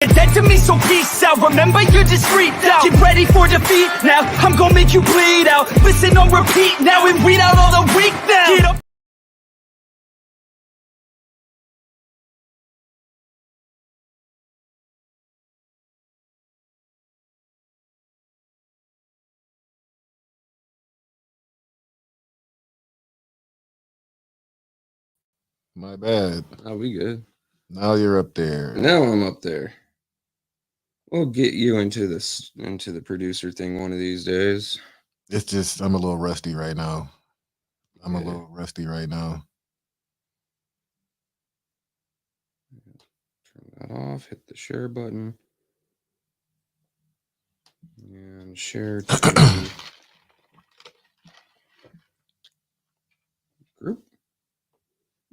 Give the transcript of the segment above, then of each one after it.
You're dead to me, so peace out. Remember, you're discreet out. Get ready for defeat now. I'm gonna make you bleed out. Listen on repeat now and weed out all the weak now. Get up. My bad. Oh, we good. Now you're up there. Now I'm up there. We'll get you into the producer thing one of these days. It's just I'm a little rusty right now. I'm a Yeah. little rusty right now. Turn that off. Hit the share button. And share to group.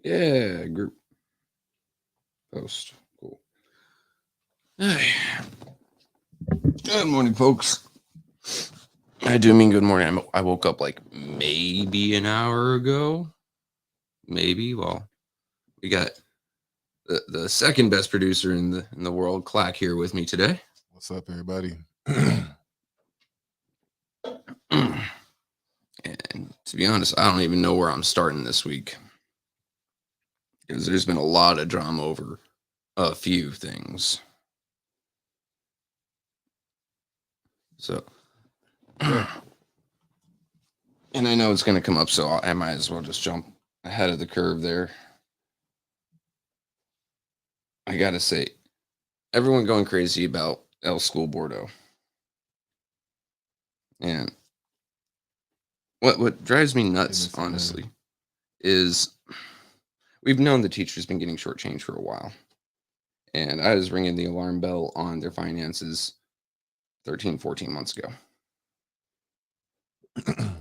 Yeah, group. Post. Cool. Hey. Good morning, folks. I do mean good morning. I woke up like maybe an hour ago. Maybe. Well, we got the second best producer in the world, Clack, here with me today. What's up, everybody? And to be honest, I don't even know where I'm starting this week, because there's been a lot of drama over a few things. So, and I know it's going to come up, so I might as well just jump ahead of the curve there. I got to say, everyone going crazy about El School Bordeaux. And what drives me nuts, honestly, is we've known the teacher's been getting shortchanged for a while. And I was ringing the alarm bell on their finances 13, 14 months ago.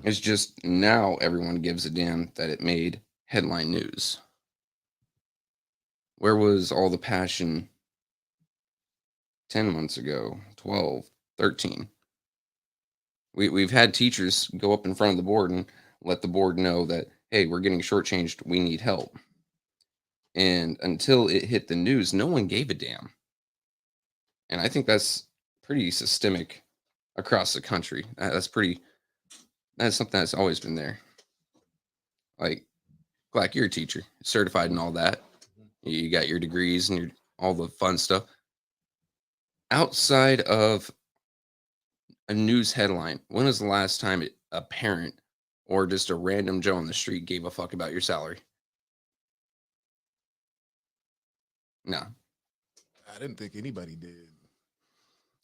It's just now everyone gives a damn that it made headline news. Where was all the passion 10 months ago, 12, 13? We've had teachers go up in front of the board and let the board know that, hey, we're getting shortchanged, we need help. And until it hit the news, no one gave a damn. And I think that's pretty systemic across the country. That's something that's always been there. Like, Black, you're a teacher, certified and all that. You got your degrees and all the fun stuff. Outside of a news headline, when was the last time a parent or just a random Joe on the street gave a fuck about your salary? No. I didn't think anybody did.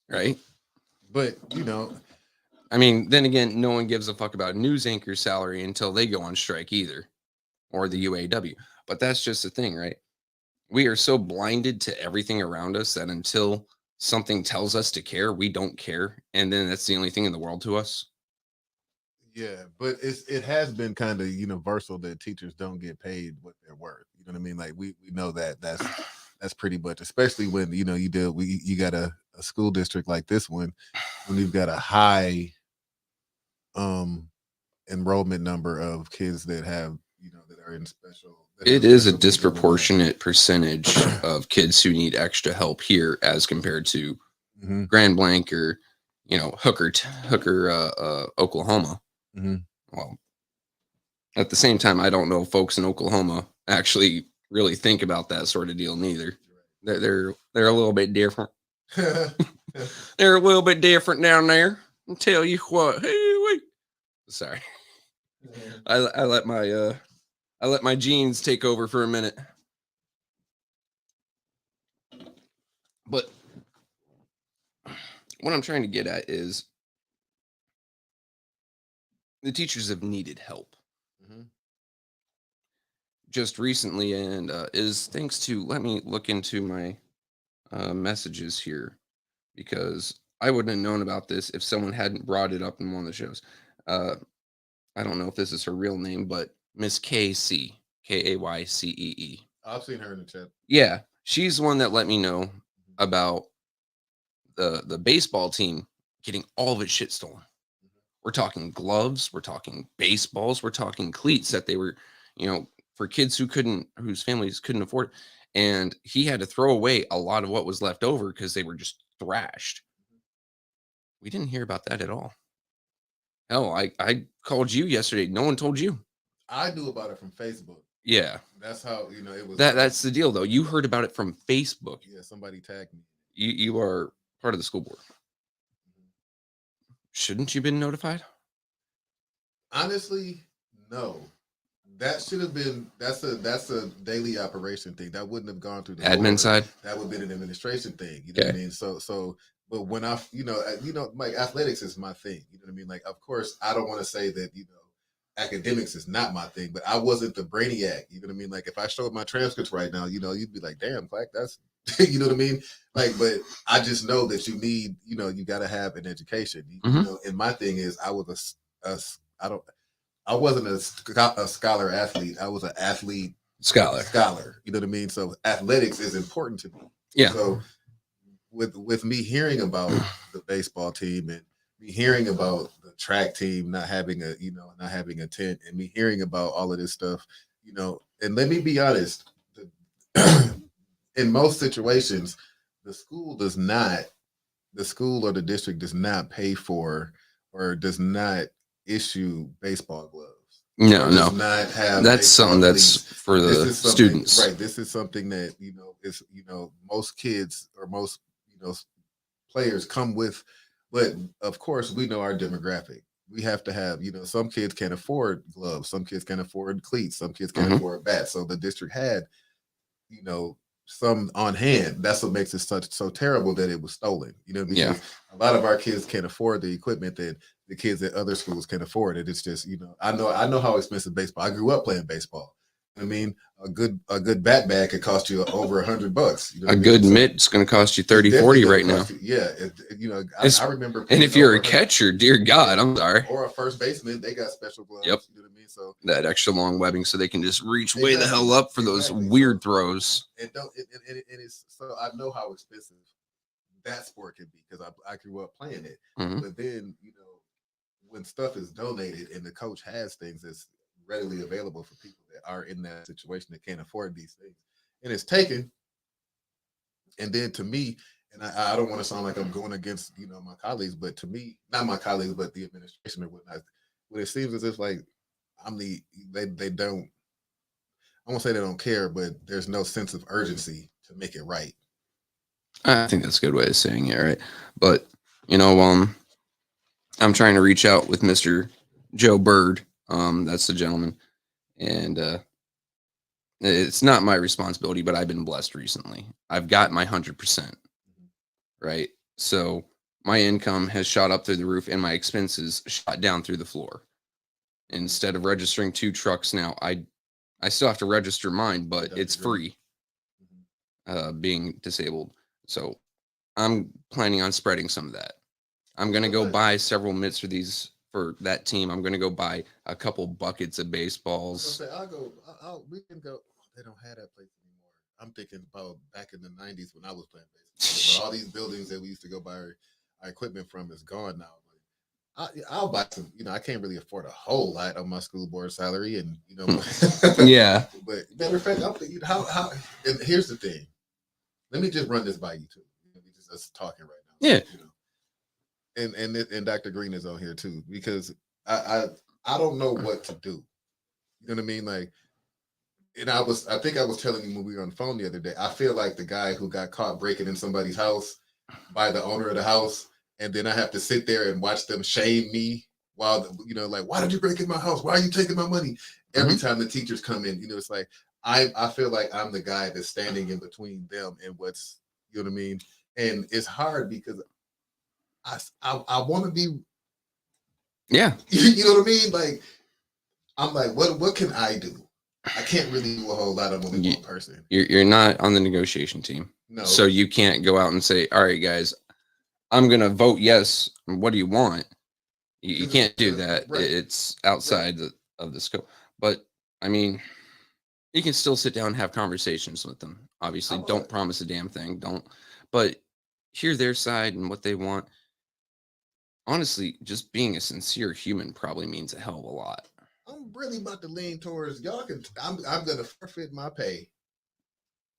Right? But, I mean, then again, no one gives a fuck about news anchor's salary until they go on strike either, or the UAW. But that's just the thing, right? We are so blinded to everything around us that until something tells us to care, we don't care. And then that's the only thing in the world to us. Yeah, but it has been kind of universal that teachers don't get paid what they're worth. You know what I mean? Like we know that's pretty much, especially when you got a school district like this one, when you've got a high enrollment number of kids that have that are in special. It is a disproportionate percentage of kids who need extra help here as compared to Grand Blanc or Hooker, Oklahoma. Well, at the same time, I don't know folks in Oklahoma actually really think about that sort of deal neither. They're a little bit different. They're a little bit different down there. I'll tell you what. Hey, wait. Sorry, I let my genes take over for a minute. But what I'm trying to get at is the teachers have needed help just recently, and is thanks to, let me look into my messages here, because I wouldn't have known about this if someone hadn't brought it up in one of the shows. I don't know if this is her real name, but Miss KC, Kaycee. I've seen her in the chat. Yeah, she's the one that let me know about the baseball team getting all of its shit stolen. We're talking gloves, we're talking baseballs, we're talking cleats that they were, for kids whose families couldn't afford it. and he had to throw away a lot of what was left over because they were just thrashed. We didn't hear about that at all. Hell, I called you yesterday. No one told you. I knew about it from Facebook. Yeah. That's how, it was. That's the deal, though. You heard about it from Facebook. Yeah, somebody tagged me. You are part of the school board. Shouldn't you been notified? Honestly, no. That should have been. That's a daily operation thing. That wouldn't have gone through the Admin board. side. That would have been an administration thing. You know what I mean? So. But when like athletics is my thing. You know what I mean? Like, of course, I don't want to say that academics is not my thing, but I wasn't the brainiac. You know what I mean? Like, if I showed my transcripts right now, you'd be like, "Damn, Clack, that's," you know what I mean? Like, but I just know that you need, you got to have an education. And my thing is, I wasn't a scholar athlete. I was an athlete scholar. You know what I mean? So athletics is important to me. Yeah. So with me hearing about the baseball team and me hearing about the track team not having a tent, and me hearing about all of this stuff, and let me be honest, in most situations, the school or the district does not pay for or does not issue baseball gloves. No. Not have that's something that's for the students. Right. This is something that, is, most kids or most, players come with, but of course we know our demographic. We have to have, some kids can't afford gloves, some kids can't afford cleats, some kids can't afford bats. So the district had, some on hand. That's what makes it so terrible that it was stolen. Because a lot of our kids can't afford the equipment that the kids at other schools can afford. And it's just, I know how expensive baseball. I grew up playing baseball. I mean, a good bat bag could cost you over $100. A good mitt's going to cost you 30, 40 right now. I remember. And if you're a catcher, dear God, I'm sorry. Or a first baseman, they got special gloves. Yep. You know what I mean? So that extra long webbing, so they can just reach way the hell up for those weird throws. It's so I know how expensive that sport can be because I grew up playing it. But then when stuff is donated and the coach has things that's readily available for people that are in that situation that can't afford these things, and it's taken. And then to me, and I don't want to sound like I'm going against my colleagues, but to me, not my colleagues, but the administration or whatnot, what it seems as if like they don't. I won't say they don't care, but there's no sense of urgency to make it right. I think that's a good way of saying it, right? But I'm trying to reach out with Mr. Joe Bird. That's the gentleman, and it's not my responsibility, but I've been blessed recently. I've got my 100%, right? So my income has shot up through the roof, and my expenses shot down through the floor. Instead of registering 2 trucks now, I still have to register mine, but it's free, being disabled. So I'm planning on spreading some of that. I'm going to go buy several mitts for that team. I'm going to go buy a couple buckets of baseballs. We can go. They don't have that place anymore. I'm thinking about back in the 90s when I was playing baseball. But all these buildings that we used to go buy our equipment from is gone now. I'll buy some. I can't really afford a whole lot on my school board salary, and yeah. But matter of fact, I'm thinking how. And here's the thing. Let me just run this by you too. We just us talking right now. Yeah. And Dr. Green is on here too, because I don't know what to do. You know what I mean? Like, and I think I was telling you when we were on the phone the other day, I feel like the guy who got caught breaking in somebody's house by the owner of the house, and then I have to sit there and watch them shame me while like, why did you break in my house? Why are you taking my money? Every time the teachers come in, it's like I feel like I'm the guy that's standing in between them and what's, you know what I mean? And it's hard because I want to be, yeah, you know what I mean? Like, I'm like, what can I do? I can't really do a whole lot. I'm only one person. You're not on the negotiation team. No. So you can't go out and say, all right, guys, I'm going to vote yes. What do you want? You can't do that. Right. It's outside of the scope. But, I mean, you can still sit down and have conversations with them. Obviously, don't promise a damn thing. Don't. But hear their side and what they want. Honestly, just being a sincere human probably means a hell of a lot. I'm really about to lean towards y'all. I'm going to forfeit my pay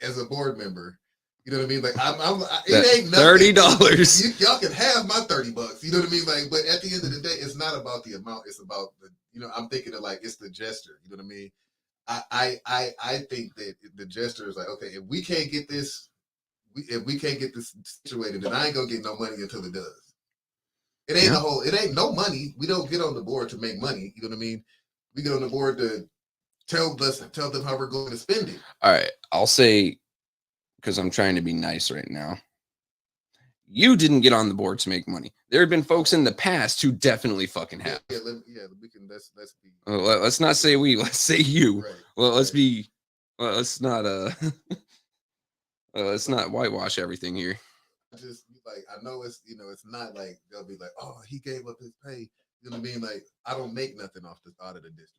as a board member. You know what I mean? Like it ain't nothing. $30. Y'all can have my $30. You know what I mean? Like, but at the end of the day, it's not about the amount. It's about the. I'm thinking of like it's the gesture. You know what I mean? I think that the gesture is like, okay, if we can't get this situated, then I ain't gonna get no money until it does. It ain't it ain't no money. We don't get on the board to make money. You know what I mean? We get on the board to tell them how we're going to spend it. All right, I'll say, because I'm trying to be nice right now. You didn't get on the board to make money. There have been folks in the past who definitely fucking have. Yeah, we can. Let's be. Let's not say we. Let's say you. Right, well, let's be. Well, let's not. Let's not whitewash everything here. Just like I know it's it's not like they'll be like, oh, he gave up his pay. You know what I mean? Like I don't make nothing out of the district.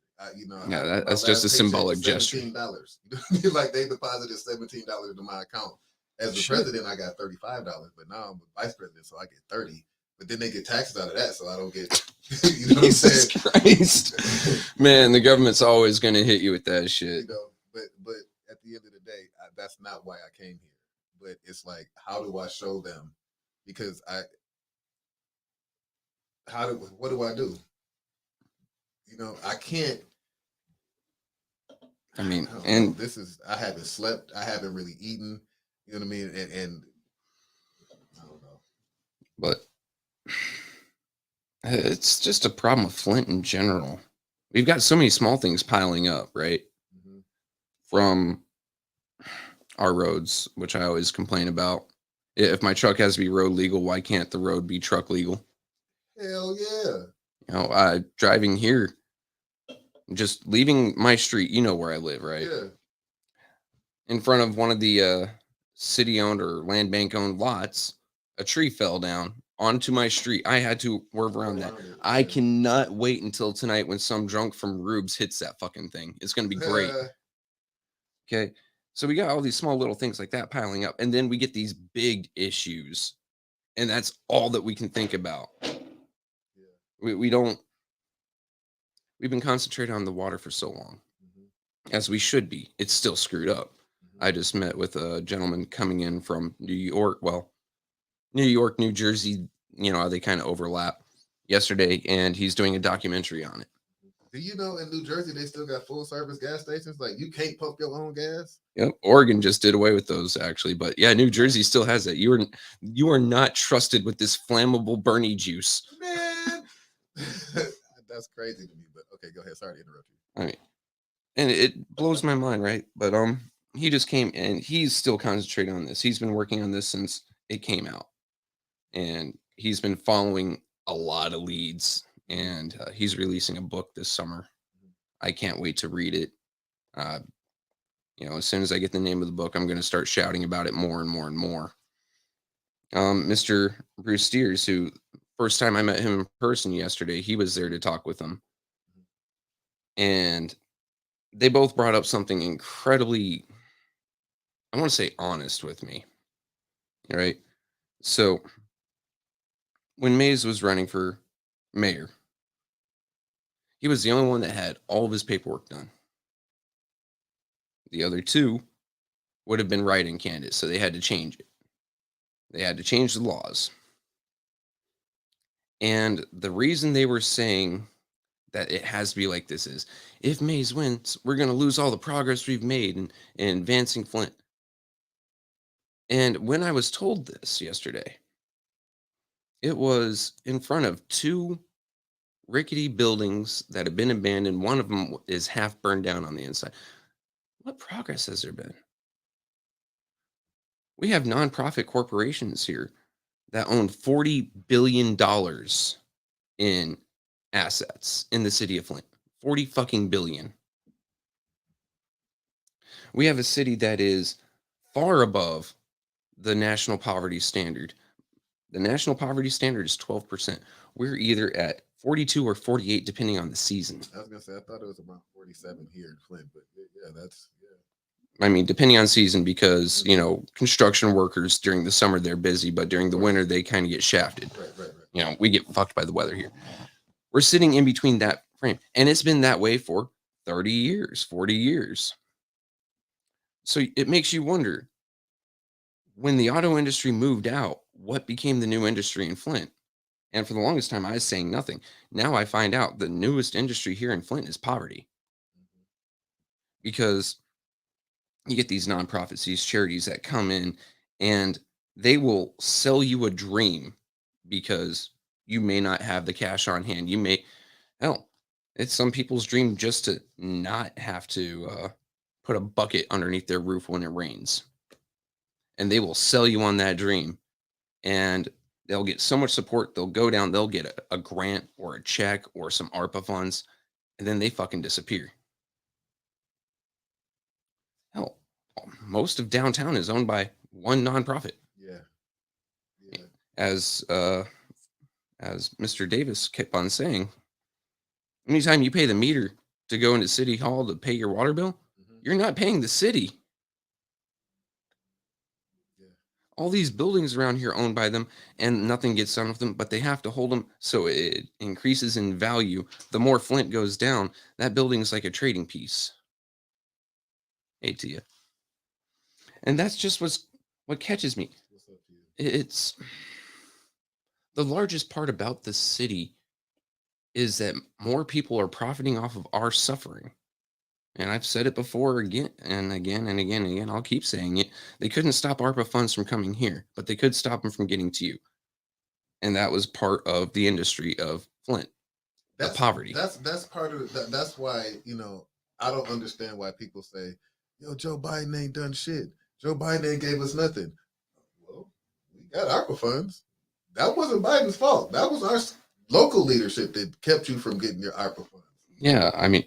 That's just a symbolic gesture. $17. Like they deposited $17 into my account. As the president, I got $35, but now I'm a vice president, so I get $30. But then they get taxes out of that, so I don't get. You know what I'm saying? Christ, man, the government's always going to hit you with that shit. But at the end of the day, that's not why I came here. But it's like, how do I show them? Because what do I do? I can't. I mean, I haven't slept. I haven't really eaten. You know what I mean? And I don't know. But it's just a problem with Flint in general. We've got so many small things piling up, right? Mm-hmm. From our roads, which I always complain about. If my truck has to be road legal, why can't the road be truck legal? Hell yeah. Driving here, just leaving my street, where I live, right? Yeah. In front of one of the city-owned or land bank-owned lots, a tree fell down onto my street. I had to work around that. I cannot wait until tonight when some drunk from Rubes hits that fucking thing. It's going to be great. Okay. So we got all these small little things like that piling up. And then we get these big issues. And that's all that we can think about. Yeah. We've been concentrating on the water for so long. Mm-hmm. As we should be. It's still screwed up. I just met with a gentleman coming in from New York. Well, New York, New Jersey, they kind of overlap yesterday, and he's doing a documentary on it. Do you know in New Jersey, they still got full service gas stations? Like you can't pump your own gas? Yep. Oregon just did away with those actually. But yeah, New Jersey still has it. You are not trusted with this flammable Bernie juice. Man, that's crazy to me, but okay, go ahead. Sorry to interrupt you. I mean, and it blows my mind, right? But he just came and he's still concentrating on this. He's been working on this since it came out. And he's been following a lot of leads, and he's releasing a book this summer. I can't wait to read it. As soon as I get the name of the book, I'm going to start shouting about it more and more and more. Mr. Bruce Steers, who first time I met him in person yesterday, he was there to talk with him. And they both brought up something incredibly, I want to say honest with me. All right. So when Mays was running for mayor, he was the only one that had all of his paperwork done. The other two would have been write-in candidates, so they had to change it. They had to change the laws. And the reason they were saying that it has to be like this is, if Mays wins, we're going to lose all the progress we've made in advancing Flint. And when I was told this yesterday, it was in front of two rickety buildings that have been abandoned. One of them is half burned down on the inside. What progress has there been? We have nonprofit corporations here that own $40 billion in assets in the city of Flint. 40 fucking billion. We have a city that is far above the national poverty standard. The national poverty standard is 12%. We're either at 42 or 48, depending on the season. I was going to say, I thought it was around 47 here in Flint, but yeah, that's. I mean, depending on season, because, construction workers during the summer, they're busy, but during the winter, they kind of get shafted. Right. We get fucked by the weather here. We're sitting in between that frame, and it's been that way for 30 years, 40 years. So it makes you wonder, when the auto industry moved out, what became the new industry in Flint? And for the longest time, I was saying nothing. Now I find out the newest industry here in Flint is poverty, because you get these nonprofits, these charities that come in and they will sell you a dream because you may not have the cash on hand. You may, hell, it's some people's dream just to not have to put a bucket underneath their roof when it rains. And they will sell you on that dream, and they'll get so much support. They'll go down, they'll get a grant or a check or some ARPA funds, and then they fucking disappear. Hell, most of downtown is owned by one nonprofit. Yeah. Yeah. As Mr. Davis kept on saying, anytime you pay the meter to go into City Hall to pay your water bill, you're not paying the city. Yeah. All these buildings around here owned by them, and nothing gets done with them, but they have to hold them so it increases in value. The more Flint goes down, that building is like a trading piece. Hey to you. And that's just what catches me. What's up to you? It's the largest part about the city is that more people are profiting off of our suffering. And I've said it before, again and again and again and again. I'll keep saying it. They couldn't stop ARPA funds from coming here, but they could stop them from getting to you. And that was part of the industry of Flint, the poverty. That's part of it. That's why, I don't understand why people say, yo, Joe Biden ain't done shit. Joe Biden ain't gave us nothing. Well, we got ARPA funds. That wasn't Biden's fault. That was our local leadership that kept you from getting your ARPA funds. Yeah, I mean,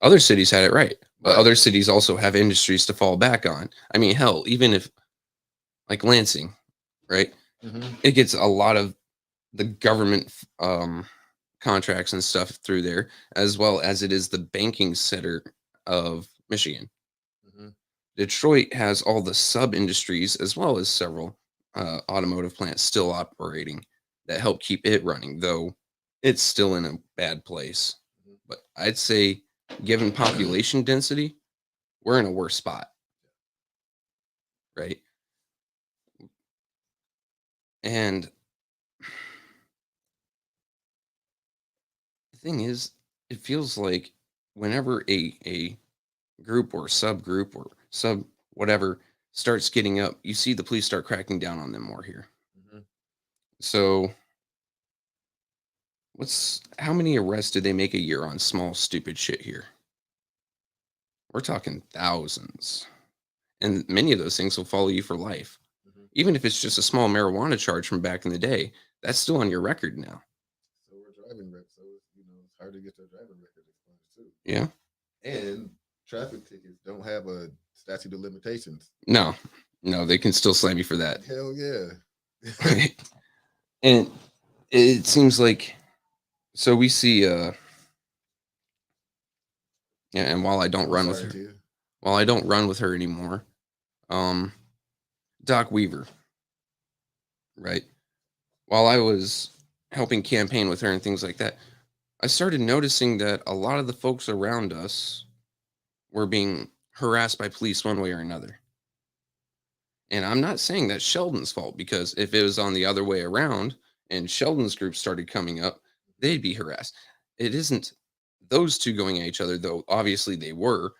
other cities had it right, but other cities also have industries to fall back on. I mean, hell, even if, like Lansing, right? It gets a lot of the government contracts and stuff through there, as well as it is the banking center of Michigan. Detroit has all the sub industries, as well as several automotive plants still operating that help keep it running, though it's still in a bad place. But I'd say, given population density, we're in a worse spot, right? And the thing is, it feels like whenever a group or subgroup or sub whatever starts getting up, you see the police start cracking down on them more here. So how many arrests did they make a year on small stupid shit here? We're talking thousands. And many of those things will follow you for life. Even if it's just a small marijuana charge from back in the day, that's still on your record now. So we're driving records, so it's hard to get your driving record expunged too. Yeah. And traffic tickets don't have a statute of limitations. No, they can still slam you for that. Hell yeah. And it seems like, so we see yeah, and while I don't run with her anymore, Doc Weaver, right? While I was helping campaign with her and things like that, I started noticing that a lot of the folks around us were being harassed by police one way or another. And I'm not saying that's Sheldon's fault, because if it was on the other way around and Sheldon's group started coming up, they'd be harassed. It isn't those two going at each other, though obviously they were.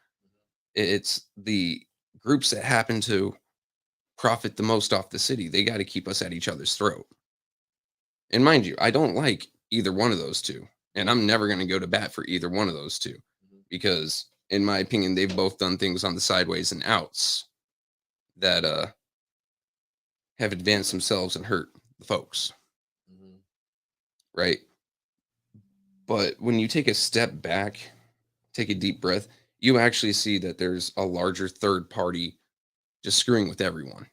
It's the groups that happen to profit the most off the city. They got to keep us at each other's throat. And mind you, I don't like either one of those two. And I'm never going to go to bat for either one of those two, because in my opinion, they've both done things on the sideways and outs that have advanced themselves and hurt the folks. Right? But when you take a step back, take a deep breath, you actually see that there's a larger third party just screwing with everyone.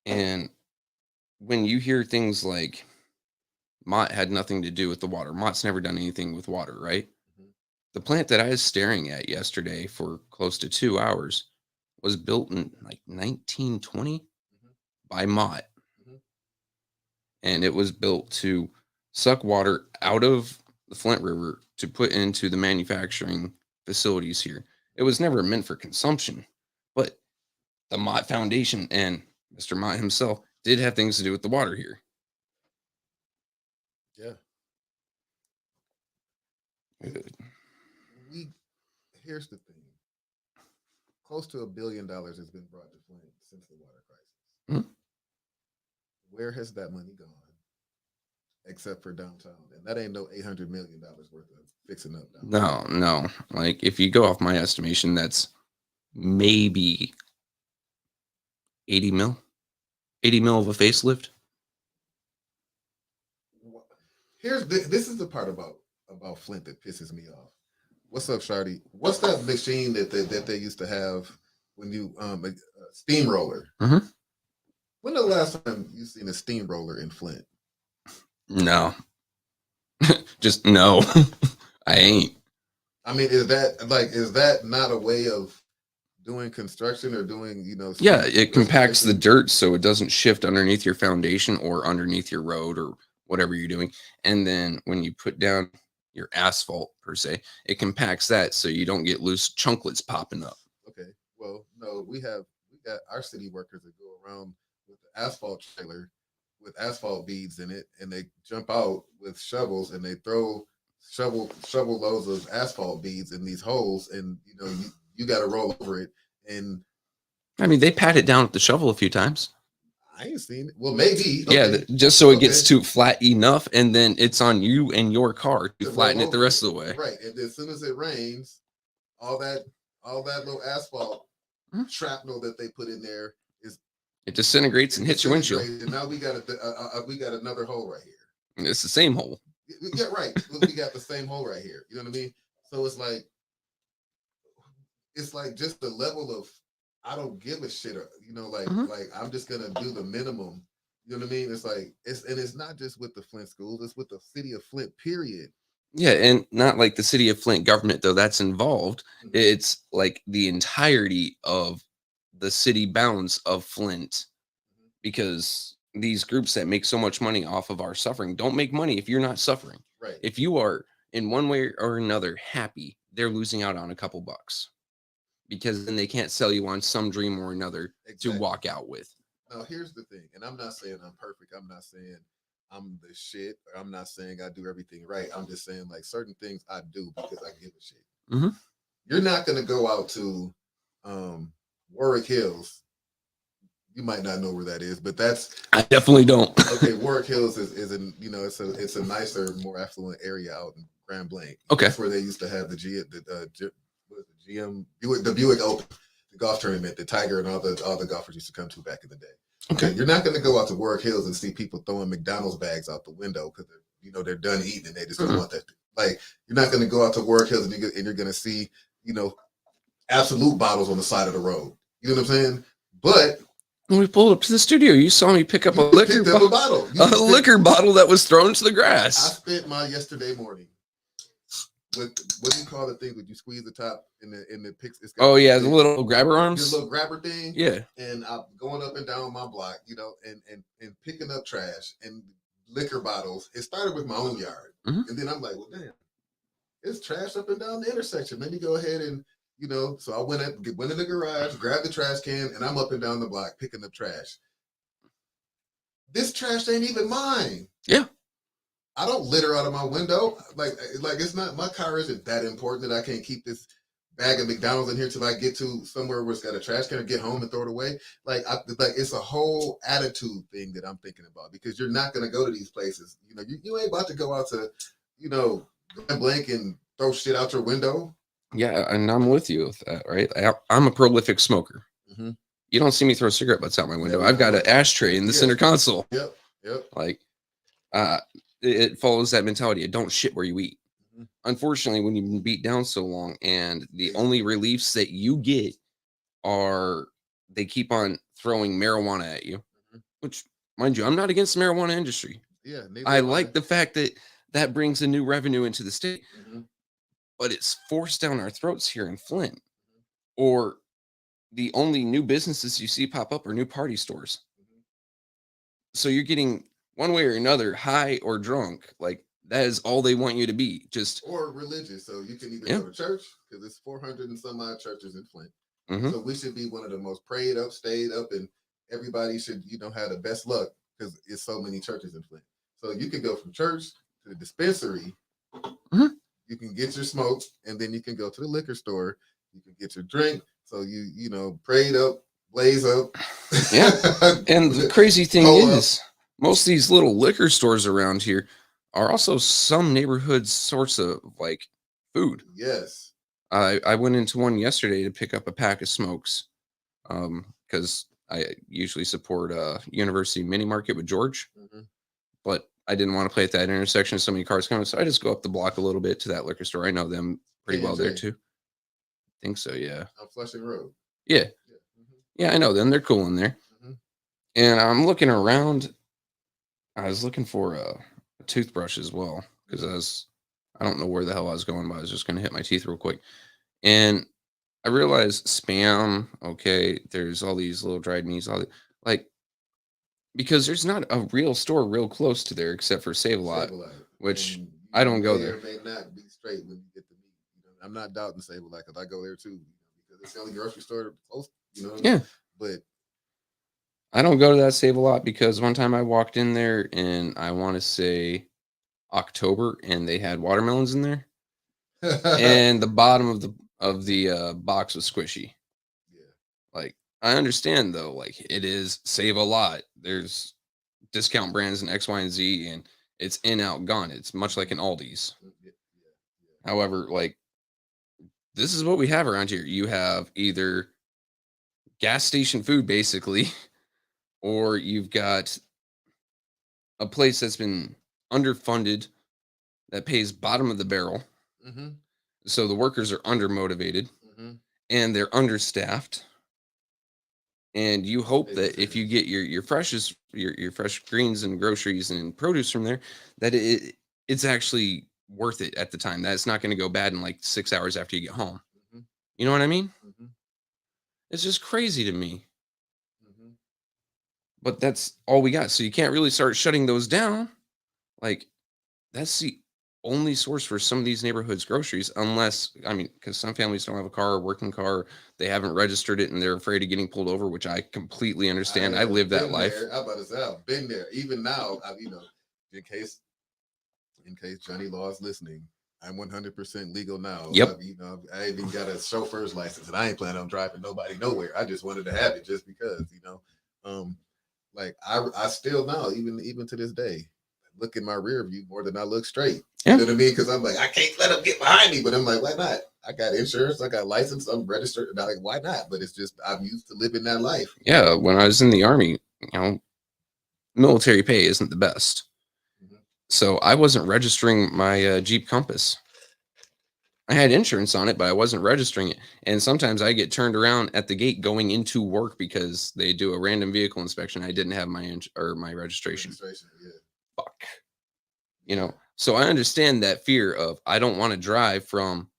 And when you hear things like Mott had nothing to do with the water, Mott's never done anything with water, right? The plant that I was staring at yesterday for close to 2 hours was built in like 1920 by Mott. And it was built to suck water out of the Flint River to put into the manufacturing facilities here. It was never meant for consumption. But the Mott Foundation and Mr. Mott himself did have things to do with the water here. Yeah. We here's the thing. Close to $1 billion has been brought to Flint since the water crisis. Mhm. Where has that money gone? Except for downtown, and that ain't no $800 million worth of fixing up downtown. No. Like if you go off my estimation, that's maybe 80 mil. 80 mil of a facelift. This is the part about Flint that pisses me off. What's up, Shardy? What's that machine that they used to have when you a steamroller? Mhm. When the last time you seen a steamroller in Flint? No. Just no. I ain't. I mean, is that not a way of doing construction or doing, Yeah, it compacts the restoration? dirt so it doesn't shift underneath your foundation or underneath your road or whatever you're doing. And then when you put down your asphalt per se, it compacts that so you don't get loose chunklets popping up. Okay. Well, no, we got our city workers that go around with the asphalt trailer with asphalt beads in it, and they jump out with shovels and they throw shovel loads of asphalt beads in these holes, and you got to roll over it. And I mean, they pat it down with the shovel a few times. I ain't seen it. Well, maybe. Yeah, Okay. just so it Okay. gets too flat enough, and then it's on you and your car to To flatten roll it the over rest of the way. Right. And as soon as it rains, all that little asphalt Mhm. shrapnel that they put in there is It disintegrates and hits your windshield. disintegrated, and now we got another hole right here. And it's the same hole. Yeah, right. We got the same hole right here. You know what I mean? So it's like just the level of I don't give a shit. Mhm. Like I'm just gonna do the minimum. You know what I mean? It's not just with the Flint schools. It's with the city of Flint. Period. Yeah, and not like the city of Flint government, though that's involved. Mhm. It's like the entirety of the city bounds of Flint, because these groups that make so much money off of our suffering don't make money if you're not suffering. Right. If you are in one way or another happy, they're losing out on a couple bucks because then they can't sell you on some dream or another Exactly. to walk out with. Now here's the thing, and I'm not saying I'm perfect. I'm not saying I'm the shit. I'm not saying I do everything right. I'm just saying like certain things I do because I give a shit. Mhm. You're not gonna go out to Warwick Hills. You might not know where that is, but that's I definitely don't. okay. Warwick Hills is it's a nicer, more affluent area out in Grand Blanc. Okay. That's where they used to have the GM Buick Open, the golf tournament that Tiger and all the golfers used to come to back in the day. Okay. You're not going to go out to Warwick Hills and see people throwing McDonald's bags out the window because they're done eating and they just don't want that. Like you're not going to go out to Warwick Hills and you're going to see Absolute bottles on the side of the road. You know what I'm saying? But when we pulled up to the studio, you saw me pick up a liquor bottle. A liquor bottle that was thrown to the I grass. spent my yesterday morning with what do you call the thing? Would you squeeze the top in the picks? Oh yeah, the little grabber arms. The little grabber thing. Yeah. And I'm going up and down my block, and picking up trash and liquor bottles. It started with my own yard, and then I'm like, well, damn, it's trash up and down the intersection. Let me go ahead and So I went in the garage, grabbed the trash can, and I'm up and down the block picking up trash. This trash ain't even mine. Yeah. I don't litter out of my window. Like it's not, my car isn't that important that I can't keep this bag of McDonald's in here till I get to somewhere where it's got a trash can or get home and throw it away. Like it's a whole attitude thing that I'm thinking about, because you're not going to go to these places. You ain't about to go out to, Grand Blanc and throw shit out your window. Yeah, and I'm with you with that, right? I'm a prolific smoker. Mm-hmm. You don't see me throw cigarette butts out my window. I've got an ashtray in the center console. Yep. Like, it follows that mentality. Don't shit where you eat. Mm-hmm. Unfortunately, when you've been beat down so long, and the only reliefs that you get are they keep on throwing marijuana at you, which, mind you, I'm not against the marijuana industry. Yeah, I like the fact that brings a new revenue into the state. Mm-hmm. But it's forced down our throats here in Flint. Or the only new businesses you see pop up are new party stores. So you're getting one way or another high or drunk. Like That is all they want you to be. Just or religious. So you can either Yeah. go to church because it's 400 and some odd churches in Flint. Mhm. So we should be one of the most prayed up, stayed up, and everybody should have the best luck because it's so many churches in Flint. So you can go from church to the dispensary. Mhm. You can get your smoke, and then you can go to the liquor store. You can get your drink. So you prayed up, blaze up. Yeah. And the crazy thing Pull up. is, most of these little liquor stores around here are also some neighborhood sorts of like food. Yes. I went into one yesterday to pick up a pack of smokes, because I usually support University Mini Market with George, Mhm. but I didn't want to play at that intersection. So many cars coming, so I just go up the block a little bit to that liquor store. I know them pretty well there K&J. too. Think so, yeah. On Flushing Road. Yeah, Yeah. Mhm. yeah, I know them. They're cool in there. Mhm. And I'm looking around. I was looking for a toothbrush as well because I don't know where the hell I was going, but I was just going to hit my teeth real quick. And I realized spam. Okay, there's all these little dried meats, like because there's not a real store real close to there except for Save a Lot, Save-A-Lot. which And I don't go may there. or may not be straight when you get the meat. I'm not doubting Save-A-Lot because I go there too. Because it's the only grocery store close. Yeah, But I don't go to that Save a Lot because one time I walked in there and I want to say October and they had watermelons in there and the bottom of the box was squishy. yeah, Like I understand though, like it is Save a Lot. There's discount brands and X, Y, and Z, and it's in out gone. It's much like an Aldi's. yeah. However, like this is what we have around here. You have either gas station food basically, or you've got a place that's been underfunded that pays bottom of the barrel. Mm-hmm. So the workers are undermotivated Mm-hmm. and they're understaffed. And you hope It that is. if you get your freshest your fresh greens and groceries and produce from there, that it's actually worth it at the time. That it's not going to go bad in like 6 hours after you get home. Mm-hmm. You know what I mean? Mm-hmm. It's just crazy to me. Mm-hmm. But that's all we got. So you can't really start shutting those down. Like that's the only source for some of these neighborhoods groceries, unless I mean, because some families don't have a car, a working car, they haven't registered it, and they're afraid of getting pulled over, which I completely understand. I live that been life. there. I'm about to say I've been there. Even now, in case Johnny Law is listening, I'm 100% legal now. Yep. I even got a chauffeur's license, and I ain't planning on driving nobody nowhere. I just wanted to have it just because, like I still now, even to this day, look in my rear view more than I look straight. Yeah. You know what I mean? Because I'm like, I can't let them get behind me. But I'm like, why not? I got insurance, I got license, I'm registered. And I'm like, why not? But it's just I'm used to living that life. Yeah. When I was in the army, military pay isn't the best. Mhm. So I wasn't registering my Jeep Compass. I had insurance on it, but I wasn't registering it. And sometimes I get turned around at the gate going into work because they do a random vehicle inspection. I didn't have my registration. Yeah. Fuck. So I understand that fear of I don't want to drive from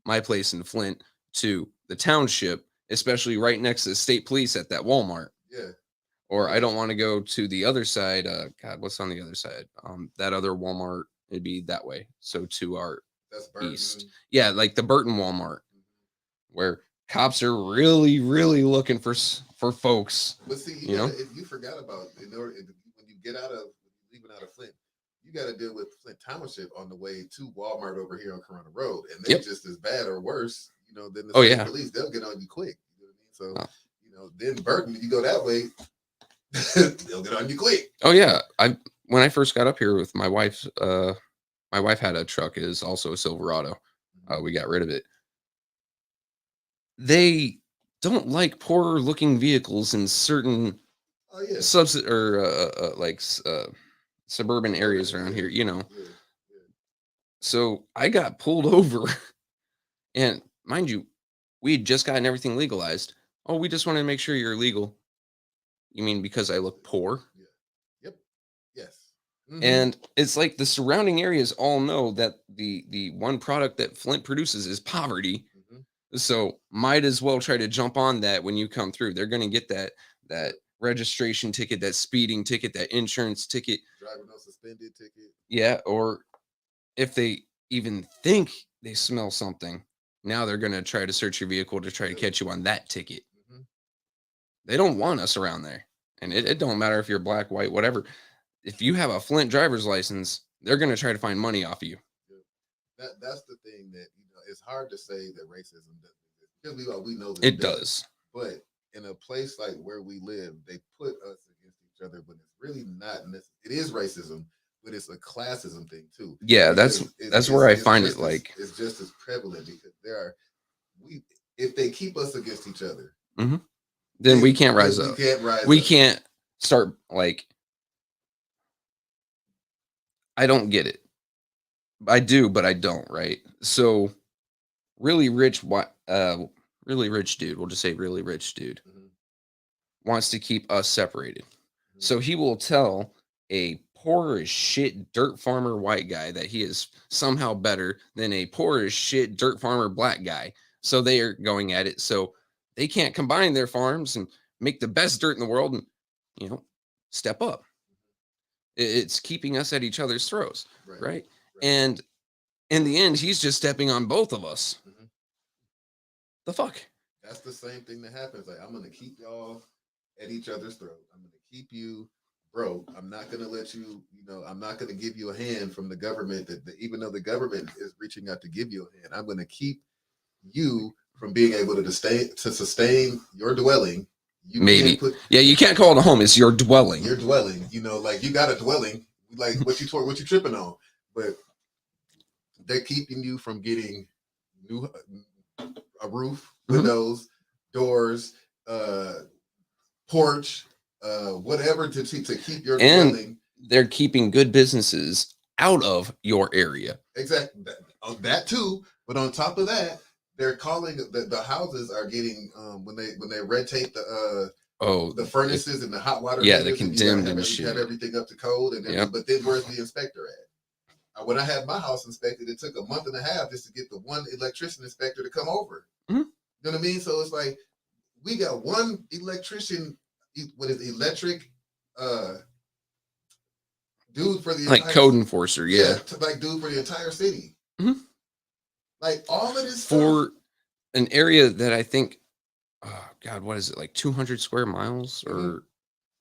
my place in Flint to the township, especially right next to the state police at that Walmart. Yeah. Or I don't want to go to the other side. God, what's on the other side? That other Walmart, it'd be that way. So to our That's Burton. east. Yeah, like the Burton Walmart, where cops are really, really looking for folks. But see, you forgot about when you get leaving out of Flint, you got to deal with Flint Township on the way to Walmart over here on Corona Road, and they're just as bad or worse, than the state police. They'll get on you quick. You know what I mean? So, then Burton, you go that way, they'll get on you quick. Oh yeah, when I first got up here with my wife, my wife had a truck. It is also a Silverado. We got rid of it. They don't like poorer looking vehicles in certain suburban areas around here. Yeah. So I got pulled over, and mind you, we had just gotten everything legalized. Oh, we just wanted to make sure you're legal. You mean because I look poor? Yeah. Yep. Yes. Mm-hmm. And it's like the surrounding areas all know that the one product that Flint produces is poverty. Mm-hmm. So might as well try to jump on that when you come through. They're going to get that registration ticket, that speeding ticket, that insurance ticket. Driving on suspended ticket. Yeah, or if they even think they smell something, now they're going to try to search your vehicle to try to catch you on that ticket. Mm-hmm. They don't want us around there. And it don't matter if you're black, white, whatever. If you have a Flint driver's license, they're going to try to find money off of you. That's the thing that, you know, it's hard to say that racism doesn't exist because we know that It does. But in a place like where we live, they put us against each other, but it's really not necessarily. It is racism, but it's a classism thing too. Yeah, that's where I find it like it's just as prevalent because if they keep us against each other, then we can't rise up. We can't start like. I don't get it. I do, but I don't. Right. So, really rich dude. We'll just say really rich dude wants to keep us separated. So he will tell a poor as shit dirt farmer white guy that he is somehow better than a poor as shit dirt farmer black guy. So they are going at it. So they can't combine their farms and make the best dirt in the world and, you know, step up. It's keeping us at each other's throats. Right. And in the end, he's just stepping on both of us. The fuck? That's the same thing that happens. Like, I'm going to keep y'all at each other's throat. I'm going to keep you broke. I'm not going to let you, I'm not going to give you a hand from the government that even though the government is reaching out to give you a hand, I'm going to keep you from being able to sustain your dwelling. You can't call it a home. It's your dwelling. Your dwelling. Like you got a dwelling. Like what you tripping on, but they're keeping you from getting a roof, windows, doors, porch, whatever to keep your dwelling. They're keeping good businesses out of your area. Exactly. That too. But on top of that, they're calling the houses are getting when they red tape the furnaces and the hot water. Yeah, they're condemned and shit. Have everything up to code, and but then where's the inspector at? When I had my house inspected, it took a month and a half just to get the one electrician inspector to come over. You know what I mean? So it's like we got one electrician. What is electric? Dude for the entire code enforcer, dude for the entire city. Like all of this for an area that I think, oh God, what is it, like 200 square miles or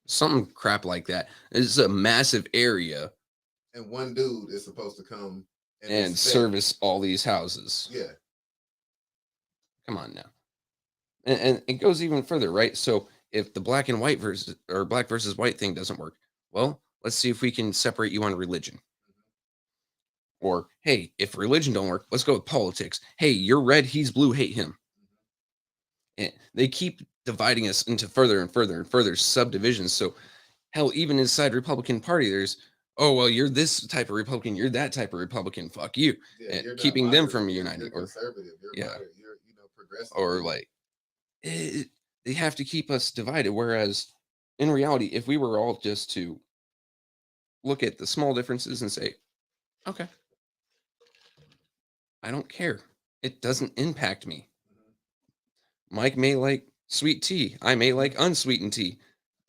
something crap like that? It's a massive area, and one dude is supposed to come and service all these houses. Yeah, come on now, and it goes even further, right? So if the black versus white thing doesn't work, well, let's see if we can separate you on religion. Or, hey, if religion don't work, let's go with politics. Hey, you're red, he's blue, hate him. And they keep dividing us into further and further and further subdivisions. So, hell, even inside Republican Party, there's, oh, well, you're this type of Republican, you're that type of Republican, fuck you. Yeah, and keeping them from uniting. You're conservative, you're moderate, you're progressive. Or like, they have to keep us divided. Whereas, in reality, if we were all just to look at the small differences and say, okay, I don't care. It doesn't impact me. Mike may like sweet tea. I may like unsweetened tea.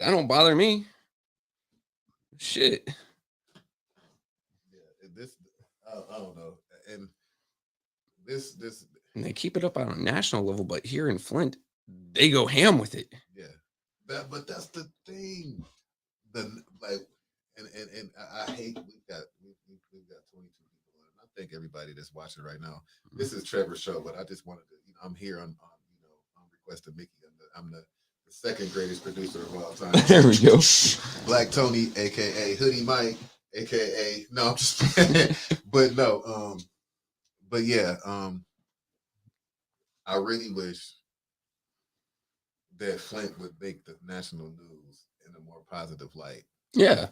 That don't bother me. Shit. Yeah, I don't know. And this. And they keep it up on a national level, but here in Flint, they go ham with it. Yeah. But that's the thing. And I hate we've got 22 people. I thank everybody that's watching right now. This is Trevor's show, but I just wanted to, I'm here on request of Mickey. I'm the second greatest producer of all time. There we go. Black Tony, aka Hoodie Mike, aka no, I'm just playing. But no, but yeah, I really wish that Flint would make the national news in a more positive light. Yeah.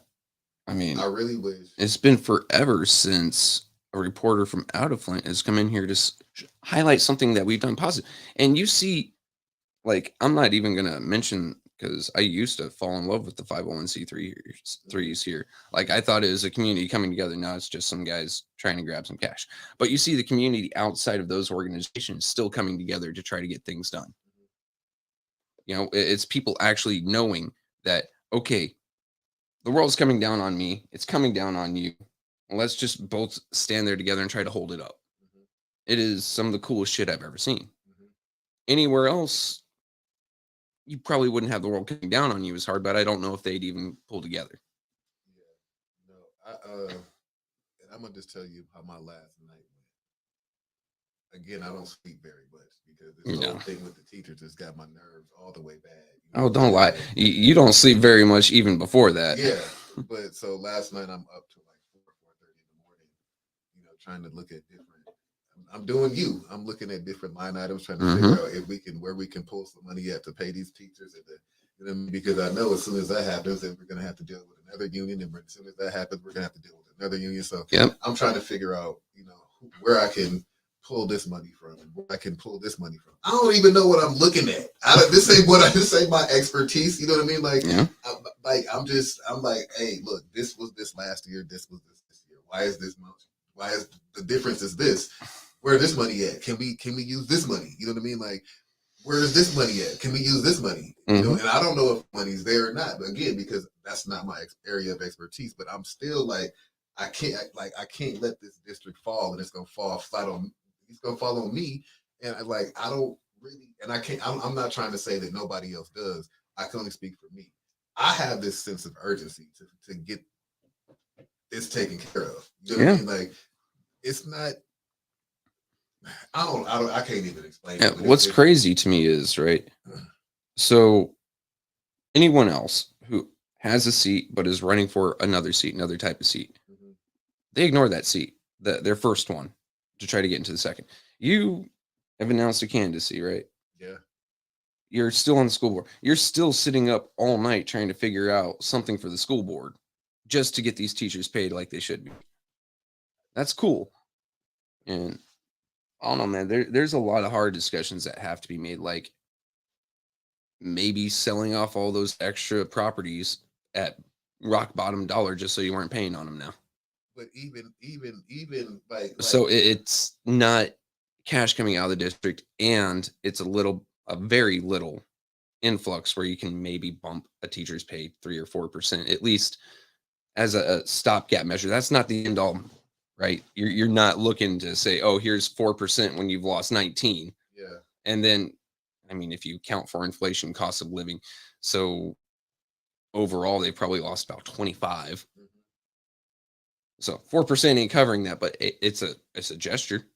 I mean, I really wish. It's been forever since a reporter from out of Flint has come in here to highlight something that we've done positive. And you see, like, I'm not even going to mention, because I used to fall in love with the 501c3s here. Like, I thought it was a community coming together. Now it's just some guys trying to grab some cash. But you see the community outside of those organizations still coming together to try to get things done. You know, it's people actually knowing that, okay, the world's coming down on me. It's coming down on you. let's just both stand there together and try to hold it up. Mhm. It is some of the coolest shit I've ever seen. Mhm. Anywhere else, you probably wouldn't have the world coming down on you as hard, but I don't know if they'd even pull together. Yeah. No, and I'm gonna just tell you how my last night went. Again, I don't sleep very much because this whole No. thing with the teachers has got my nerves all the way bad. Oh, don't lie. You don't sleep very much even before that. Yeah, but so last night I'm up to like 4:30 in the morning. Trying to look at different. I'm doing you. I'm looking at different line items, trying to figure out if we can where we can pull some money at to pay these teachers, because I know as soon as that happens, then we're gonna have to deal with another union, and as soon as that happens, we're gonna have to deal with another union. So I'm trying to figure out, where I can pull this money from, and where I can pull this money from. I don't even know what I'm looking at. This ain't my expertise. You know what I mean? I'm like, hey, look, this was this last year. This was this year. Why is this much? Why is the difference is this? Where this money at? Can we use this money? You know what I mean? Like, where is this money at? Can we use this money? And I don't know if money's there or not. But again, because that's not my area of expertise. But I'm still like, I can't let this district fall, and it's gonna fall flat on. It's gonna fall on me, and I don't really, and I can't. I'm not trying to say that nobody else does. I can only speak for me. I have this sense of urgency to get this taken care of. You know what I mean? Like, it's not. I can't even explain it. What's crazy to me is, right? So anyone else who has a seat but is running for another seat, another type of seat, they ignore that seat, their first one, to try to get into the second. You have announced a candidacy, right? Yeah. You're still on the school board. You're still sitting up all night trying to figure out something for the school board just to get these teachers paid like they should be. That's cool. And I don't know, man. There's a lot of hard discussions that have to be made, like maybe selling off all those extra properties at rock bottom dollar just so you weren't paying on them now. But even like so it's not cash coming out of the district, and it's a very little influx where you can maybe bump a teacher's pay 3 or 4%, at least as a stopgap measure. That's not the end all, right? You're not looking to say, oh, here's 4% when you've lost 19. Yeah. And then, I mean, if you count for inflation, cost of living, so overall they probably lost about 25. So 4% ain't covering that, but it's a gesture.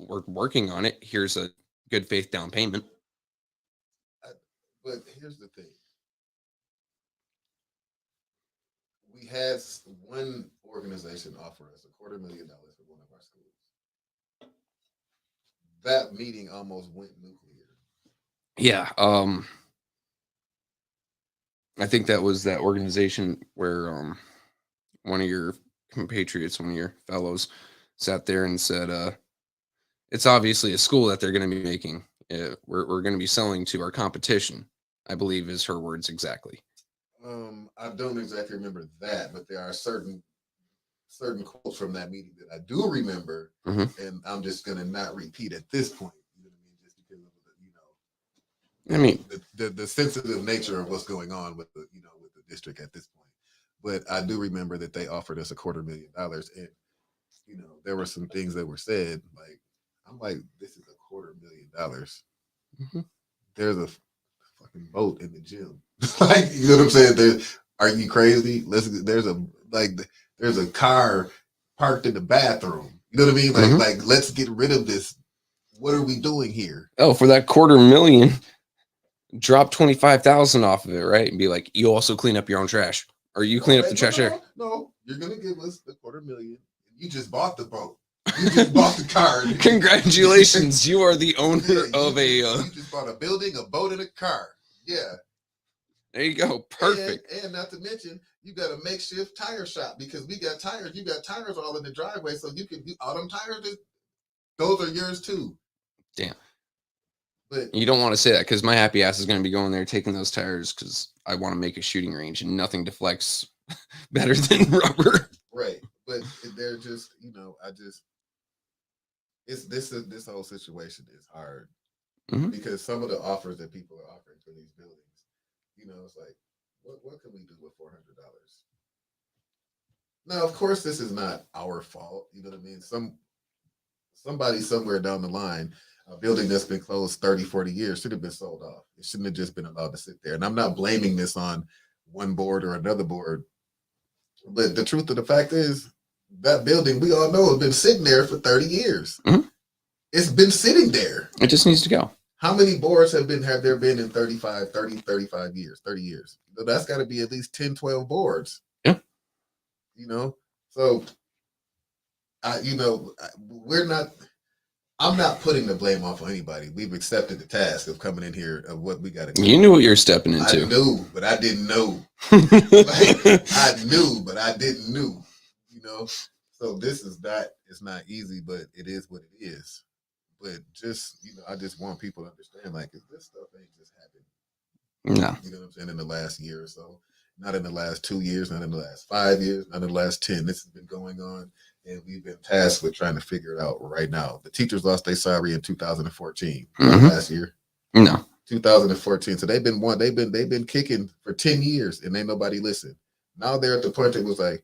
We're working on it. Here's a good faith down payment. But here's the thing. We had one organization offer us $250,000 for one of our schools. That meeting almost went nuclear. Yeah. I think that was that organization where one of your compatriots, one of your fellows, sat there and said, it's obviously a school that they're going to be making. We're going to be selling to our competition, I believe is her words exactly. I don't exactly remember that, but there are certain quotes from that meeting that I do remember, and I'm just going to not repeat at this point. You know what I mean? Just because of the sensitive nature of what's going on with the district at this point. But I do remember that they offered us $250,000, and there were some things that were said. Like, I'm like, this is $250,000. There's a fucking boat in the gym. Like, you know what I'm saying? Are you crazy? There's a car parked in the bathroom. You know what I mean? Like let's get rid of this. What are we doing here? Oh, for that $250,000, drop 25,000 off of it, right? And be like, you also clean up your own trash, or you clean up the trash there. No, you're gonna give us the $250,000. You just bought the boat. You just bought the car. Congratulations, you are the owner of You just bought a building, a boat, and a car. Yeah. There you go. Perfect. And not to mention, you got a makeshift tire shop because we got tires. You got tires all in the driveway, so you can all them tires. Those are yours too. Damn. But you don't want to say that because my happy ass is going to be going there taking those tires because I want to make a shooting range, and nothing deflects better than rubber. Right, but they're just this whole situation is hard because some of the offers that people are offering for these buildings, it's like, what can we do with $400? Now, of course, this is not our fault. You know what I mean? Somebody somewhere down the line, a building that's been closed 30, 40 years should have been sold off. It shouldn't have just been allowed to sit there. And I'm not blaming this on one board or another board. But the truth of the fact is, that building, we all know, has been sitting there for 30 years. Mhm. It's been sitting there. It just needs to go. How many boards have there been in 35 years, 30 years? So that's got to be at least 10, 12 boards. Yeah. You know, so I'm not putting the blame off on anybody. We've accepted the task of coming in here of what we got to do. You knew what you're stepping into. I knew, but I didn't know. I knew, but I didn't know. You know, so it's not easy, but it is what it is. But just, I just want people to understand, like, this stuff ain't just happened. No. You know what I'm saying? In the last year or so, not in the last 2 years, not in the last 5 years, not in the last 10. This has been going on, and we've been tasked with trying to figure it out right now. The teachers lost their salary in 2014, last year. No. 2014. So they've been kicking for 10 years, and ain't nobody listen. Now they're at the point that was like,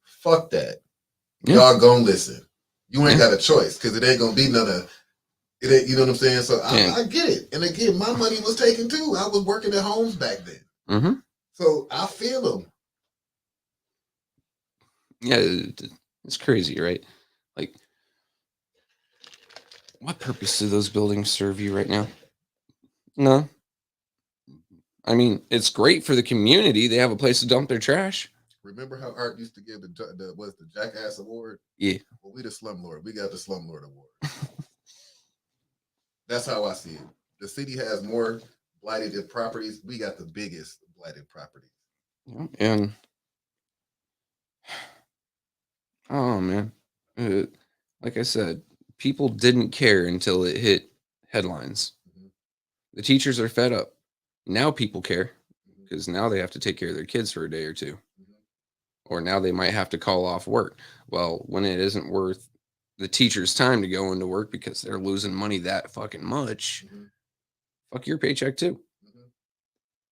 fuck that. Y'all gonna listen. You ain't got a choice, because it ain't gonna be none of it. Ain't, you know what I'm saying? So I get it. And again, my money was taken too. I was working at homes back then. So I feel them. Yeah, it's crazy, right? Like, what purpose do those buildings serve you right now? No. I mean, it's great for the community. They have a place to dump their trash. Remember how Art used to give the Jackass Award? Yeah. Well, we the Slumlord. We got the Slumlord Award. That's how I see it. The city has more blighted properties. We got the biggest blighted properties. And oh man, like I said, people didn't care until it hit headlines. The teachers are fed up. Now people care, because now they have to take care of their kids for a day or two. Or now they might have to call off work. Well, when it isn't worth the teacher's time to go into work because they're losing money that fucking much, fuck your paycheck too.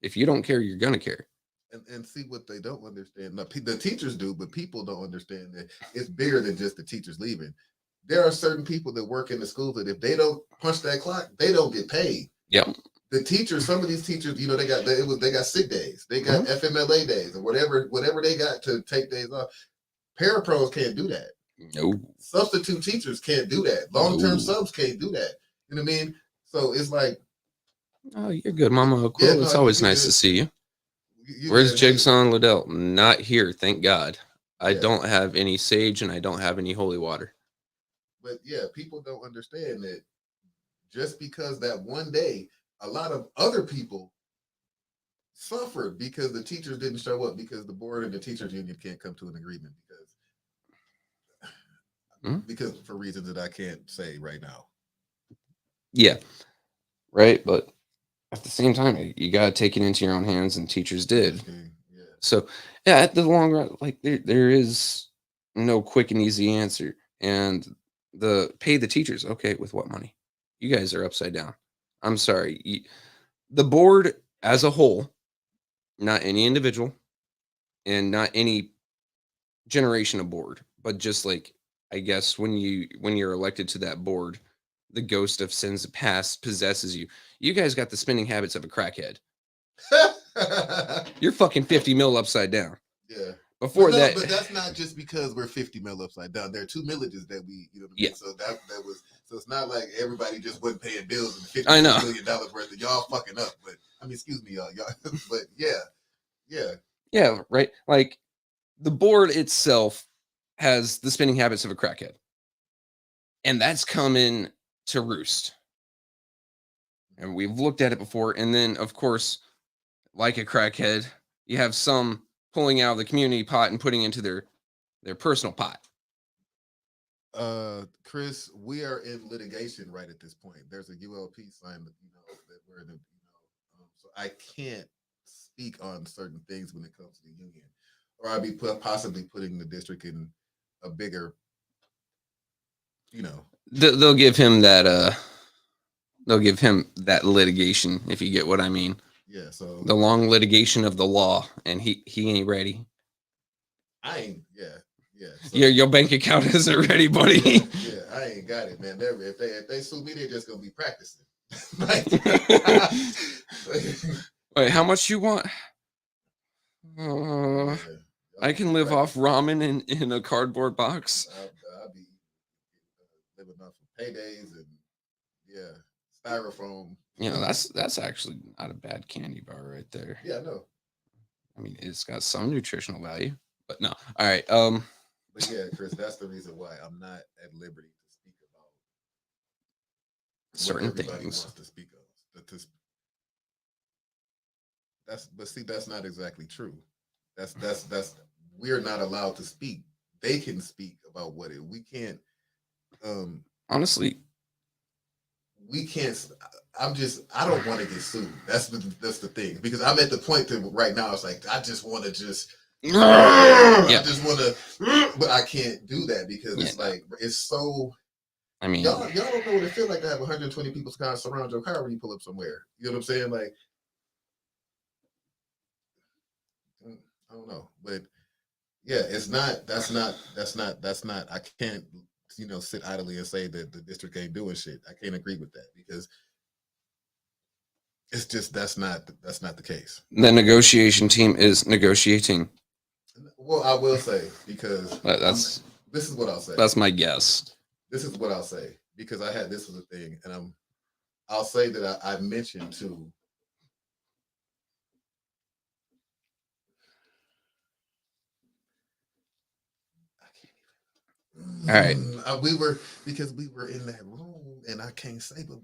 If you don't care, you're gonna care. And see what they don't understand. Now, the teachers do, but people don't understand that it's bigger than just the teachers leaving. There are certain people that work in the school that if they don't punch that clock, they don't get paid. Yep. The teachers, some of these teachers, they got sick days, they got FMLA days, or whatever they got to take days off. Parapros can't do that. No. Substitute teachers can't do that. Long-term subs can't do that. You know what I mean? So it's like, oh, you're good, Mama. Cool. It's always nice to see you. Where's Jigsaw and Liddell? Not here, thank God. I don't have any sage and I don't have any holy water. But yeah, people don't understand that just because that one day, a lot of other people suffered because the teachers didn't show up, because the board and the teachers union can't come to an agreement because for reasons that I can't say right now. Yeah. Right. But at the same time, you got to take it into your own hands, and teachers did. Yeah. So yeah, at the long run, like there is no quick and easy answer. And pay the teachers. Okay. With what money? You guys are upside down. I'm sorry. The board as a whole, not any individual and not any generation of board, but just like, I guess when you're elected to that board, the ghost of sins past possesses you. You guys got the spending habits of a crackhead. You're fucking 50 mil upside down. Yeah. But that's not just because we're 50 mil upside down. There are 2 millages that we, you know what I mean? Yeah. So that was, so it's not like everybody just wasn't paying bills and I know. $50 million worth of y'all fucking up. But I mean, excuse me, y'all, but yeah, right. Like the board itself has the spending habits of a crackhead, and that's coming to roost. And we've looked at it before. And then, of course, like a crackhead, you have some pulling out of the community pot and putting into their personal pot. Chris, we are in litigation right at this point. There's a ULP sign that that we're in. So I can't speak on certain things when it comes to the union, or I'd be possibly putting the district in a bigger. They'll give him that. They'll give him that litigation, if you get what I mean. Yeah. So the long litigation of the law, and he ain't ready. I ain't. Yeah. So, Your bank account isn't ready, buddy. yeah, I ain't got it, man. If they sue me, they're just gonna be practicing. Like, Wait, how much you want? yeah, I can live off ramen in a cardboard box. I'll be living off of paydays and styrofoam. That's actually not a bad candy bar right there. Yeah, I know. I mean, it's got some nutritional value, but no. All right. But yeah, Chris, that's the reason why I'm not at liberty to speak about certain what everybody things. wants to speak of. That's not exactly true. That's we're not allowed to speak. They can speak about we can't. Honestly, we can't. I don't want to get sued. That's the thing, because I'm at the point that right now it's like I just want to I just want to, but I can't do that because it's like it's so. I mean, y'all don't know what it feels like to have 120 people kind of surround your car when you pull up somewhere. You know what I'm saying? Like, I don't know, but yeah, it's not. That's not. I can't, sit idly and say that the district ain't doing shit. I can't agree with that because it's just that's not the case. The negotiation team is negotiating. Well, I will say, because this is what I'll say. That's my guess. This is what I'll say, because this was a thing, and I'll say that I mentioned to. All right. We were in that room, and I can't say but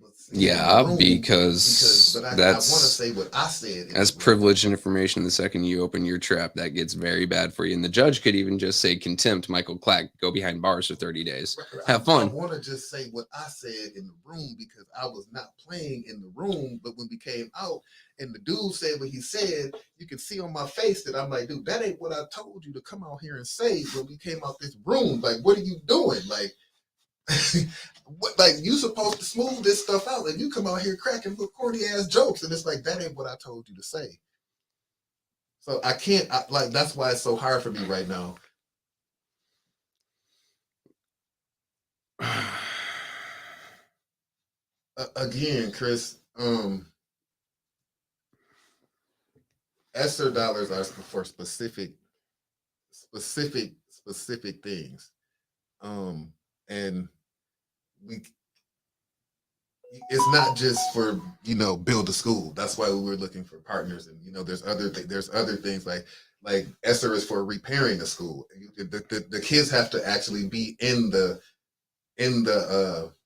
because I want to say what I said. As privileged information, the second you open your trap, that gets very bad for you. And the judge could even just say contempt, Michael Clack, go behind bars for 30 days. Have fun. I want to just say what I said in the room, because I was not playing in the room, but when we came out and the dude said what he said, you can see on my face that I'm like, dude, that ain't what I told you to come out here and say when we came out this room. Like, what are you doing? Like, you supposed to smooth this stuff out, and you come out here cracking little corny ass jokes, and it's like, that ain't what I told you to say. So I can't, that's why it's so hard for me right now. Again, Chris, ESSER dollars are for specific things. And it's not just for, build a school. That's why we were looking for partners. And, there's other things like ESSER is for repairing a school. The kids have to actually be in the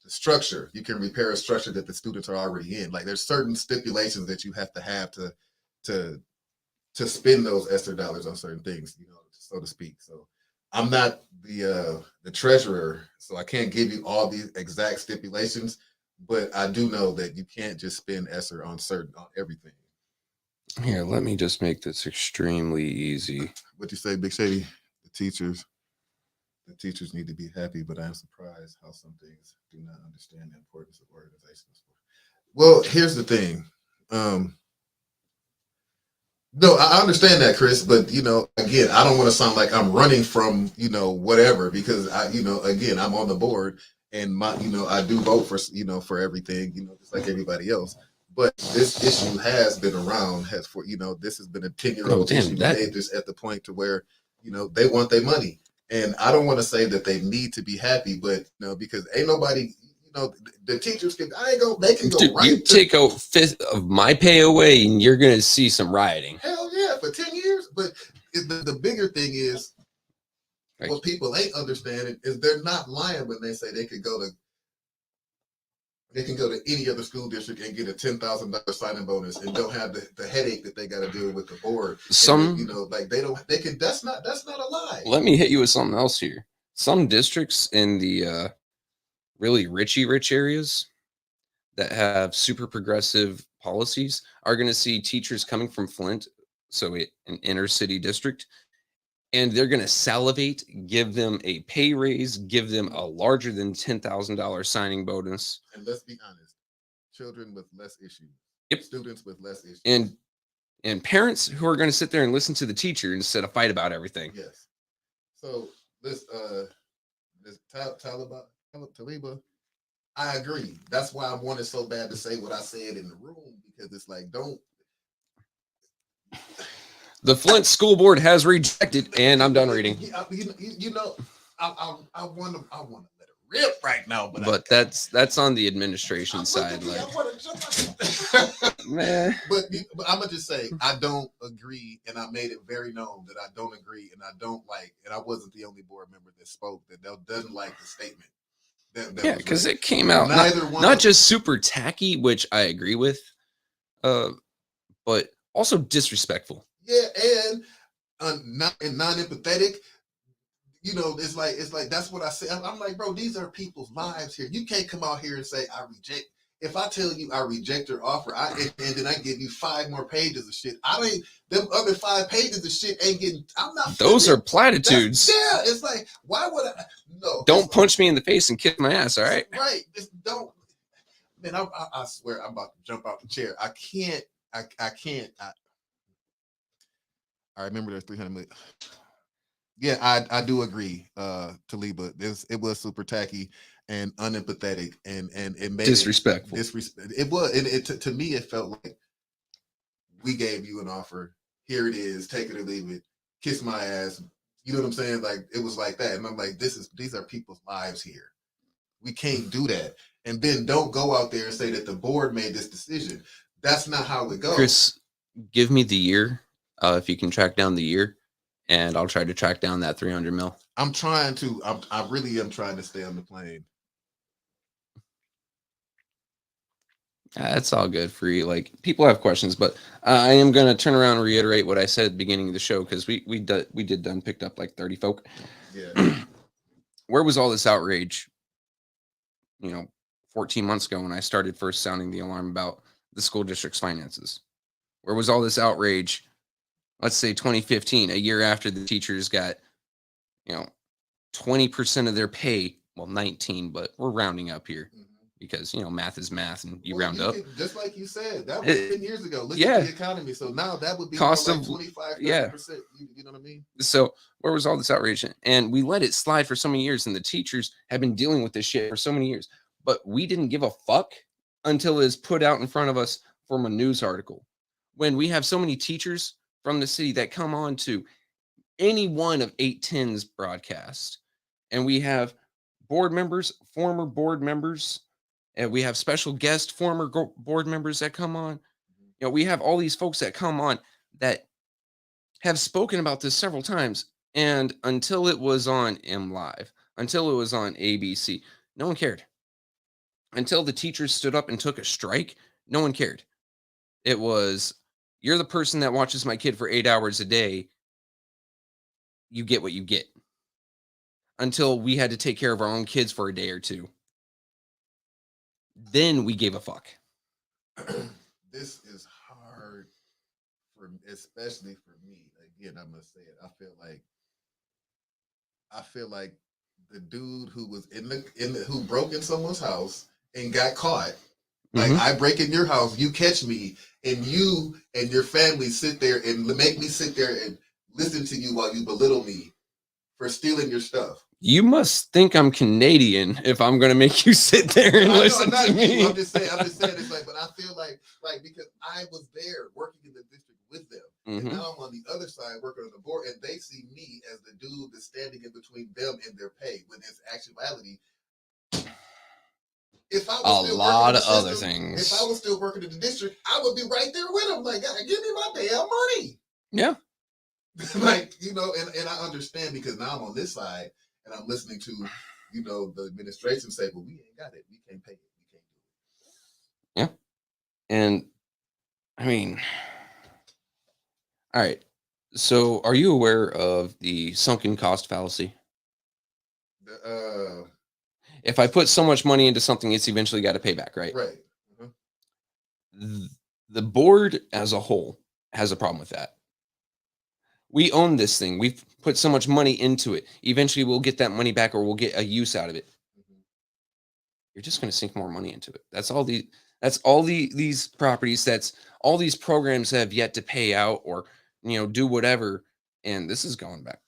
structure. You can repair a structure that the students are already in. Like, there's certain stipulations that you have to spend those ESSER dollars on certain things, so to speak. So I'm not the treasurer, so I can't give you all these exact stipulations, but I do know that you can't just spend ESSER on everything. Here, let me just make this extremely easy. What you say, Big Shady? The teachers need to be happy, but I am surprised how some things do not understand the importance of organization. Well, here's the thing. No, I understand that, Chris, but again, I don't want to sound like I'm running from, whatever, because again, I'm on the board, and I do vote for, for everything, just like everybody else. But this issue has been around, this has been a 10-year-old issue. They're just at the point to where, they want their money. And I don't want to say that they need to be happy, but because ain't nobody, the teachers they can go right. You take a fifth of my pay away, and you're gonna see some rioting. Hell yeah, for 10 years. But the bigger thing is, what people ain't understanding is they're not lying when they say they can go to any other school district and get a $10,000 signing bonus and don't have the headache that they got to deal with the board. That's not a lie. Let me hit you with something else here. Some districts in the really rich areas that have super progressive policies are going to see teachers coming from Flint, so an inner city district, and they're going to salivate, give them a pay raise, give them a larger than $10,000 signing bonus. And let's be honest, children with less issues. Yep. Students with less issues. And parents who are going to sit there and listen to the teacher instead of fight about everything. Yes. So this Taliba, I agree. That's why I wanted so bad to say what I said in the room, because it's like, don't. The Flint School Board has rejected, and I'm done reading. You know, I want to let it rip right now, but that's on the administration side. Man. But I'm gonna just say I don't agree, and I made it very known that I don't agree, and I don't like, and I wasn't the only board member that spoke that doesn't like the statement. Yeah, because it came out not just super tacky, which I agree with, but also disrespectful. Yeah, and not empathetic. You know, it's like that's what I say. I'm like, bro, these are people's lives here. You can't come out here and say I reject. If I tell you I reject your offer, and then I give you 5 more pages of shit, I ain't them other 5 pages of shit ain't getting. I'm not. Those are platitudes. Yeah, it's like, why would I? No. Don't punch me in the face and kick my ass. All right. Right. Don't. Man, I swear I'm about to jump out the chair. I can't. I can't. I remember there's 300 million. Yeah, I do agree, Taliba. It was super tacky and unempathetic, and it made disrespectful. It was, and to me, it felt like we gave you an offer. Here it is. Take it or leave it. Kiss my ass. You know what I'm saying? Like, it was like that, and I'm like, these are people's lives here. We can't do that, and then don't go out there and say that the board made this decision. That's not how it goes. Chris, give me the year, if you can track down the year. And I'll try to track down that 300 mil. I'm trying to. I really am trying to stay on the plane. That's all good for you. Like, people have questions, but I am going to turn around and reiterate what I said at the beginning of the show, because we did done picked up like 30 folk. Yeah. Where was all this outrage? 14 months ago when I started first sounding the alarm about the school district's finances. Where was all this outrage? Let's say 2015, a year after the teachers got, 20% of their pay. Well, 19, but we're rounding up here because, math is math and you round up. Just like you said, that was 10 years ago. Look at the economy. So now that would be cost of 25, 30%. Yeah. You know what I mean? So where was all this outrage? And we let it slide for so many years, and the teachers have been dealing with this shit for so many years. But we didn't give a fuck until it was put out in front of us from a news article. When we have so many teachers from the city that come on to any one of 810's broadcast, and we have board members, former board members, and we have special guest former board members that come on. We have all these folks that come on that have spoken about this several times, and until it was on M Live, until it was on ABC, no one cared. Until the teachers stood up and took a strike, no one cared. It was, you're the person that watches my kid for 8 hours a day. You get what you get. Until we had to take care of our own kids for a day or two. Then we gave a fuck. This is hard, especially for me. Again, I must say it. I feel like the dude who was who broke in someone's house and got caught. Like, I break in your house, you catch me, and you and your family sit there and make me sit there and listen to you while you belittle me for stealing your stuff. You must think I'm Canadian if I'm going to make you sit there and listen to me. I'm just saying it's like, but I feel like because I was there working in the district with them, and now I'm on the other side working on the board, and they see me as the dude that's standing in between them and their pay, when it's actuality. If I was a lot of other things. If I was still working in the district, I would be right there with them. Like, give me my damn money. Yeah. And I understand, because now I'm on this side and I'm listening to, the administration say, well, we ain't got it. We can't pay it. We can't do it. Yeah. And I mean, all right. So are you aware of the sunken cost fallacy? If I put so much money into something, it's eventually got to pay back, right? Right. The board as a whole has a problem with that. We own this thing. We've put so much money into it. Eventually, we'll get that money back, or we'll get a use out of it. You're just going to sink more money into it. That's all these properties. That's all these programs that have yet to pay out or do whatever. And this is going back.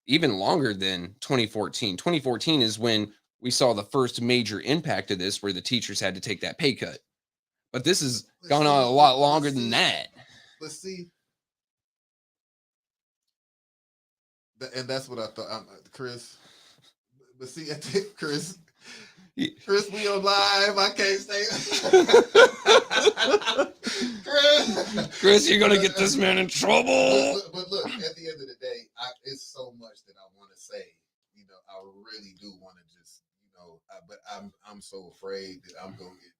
even longer than 2014. 2014 is when we saw the first major impact of this, where the teachers had to take that pay cut. But this has gone on a lot longer than that. Let's see. And that's what I thought, Chris. But see, Chris, we on live. I can't stay. Chris, you're gonna get this man in trouble. But look, at the end of the day, it's so much that I want to say. You know, I really do want to just, but I'm so afraid that I'm gonna get,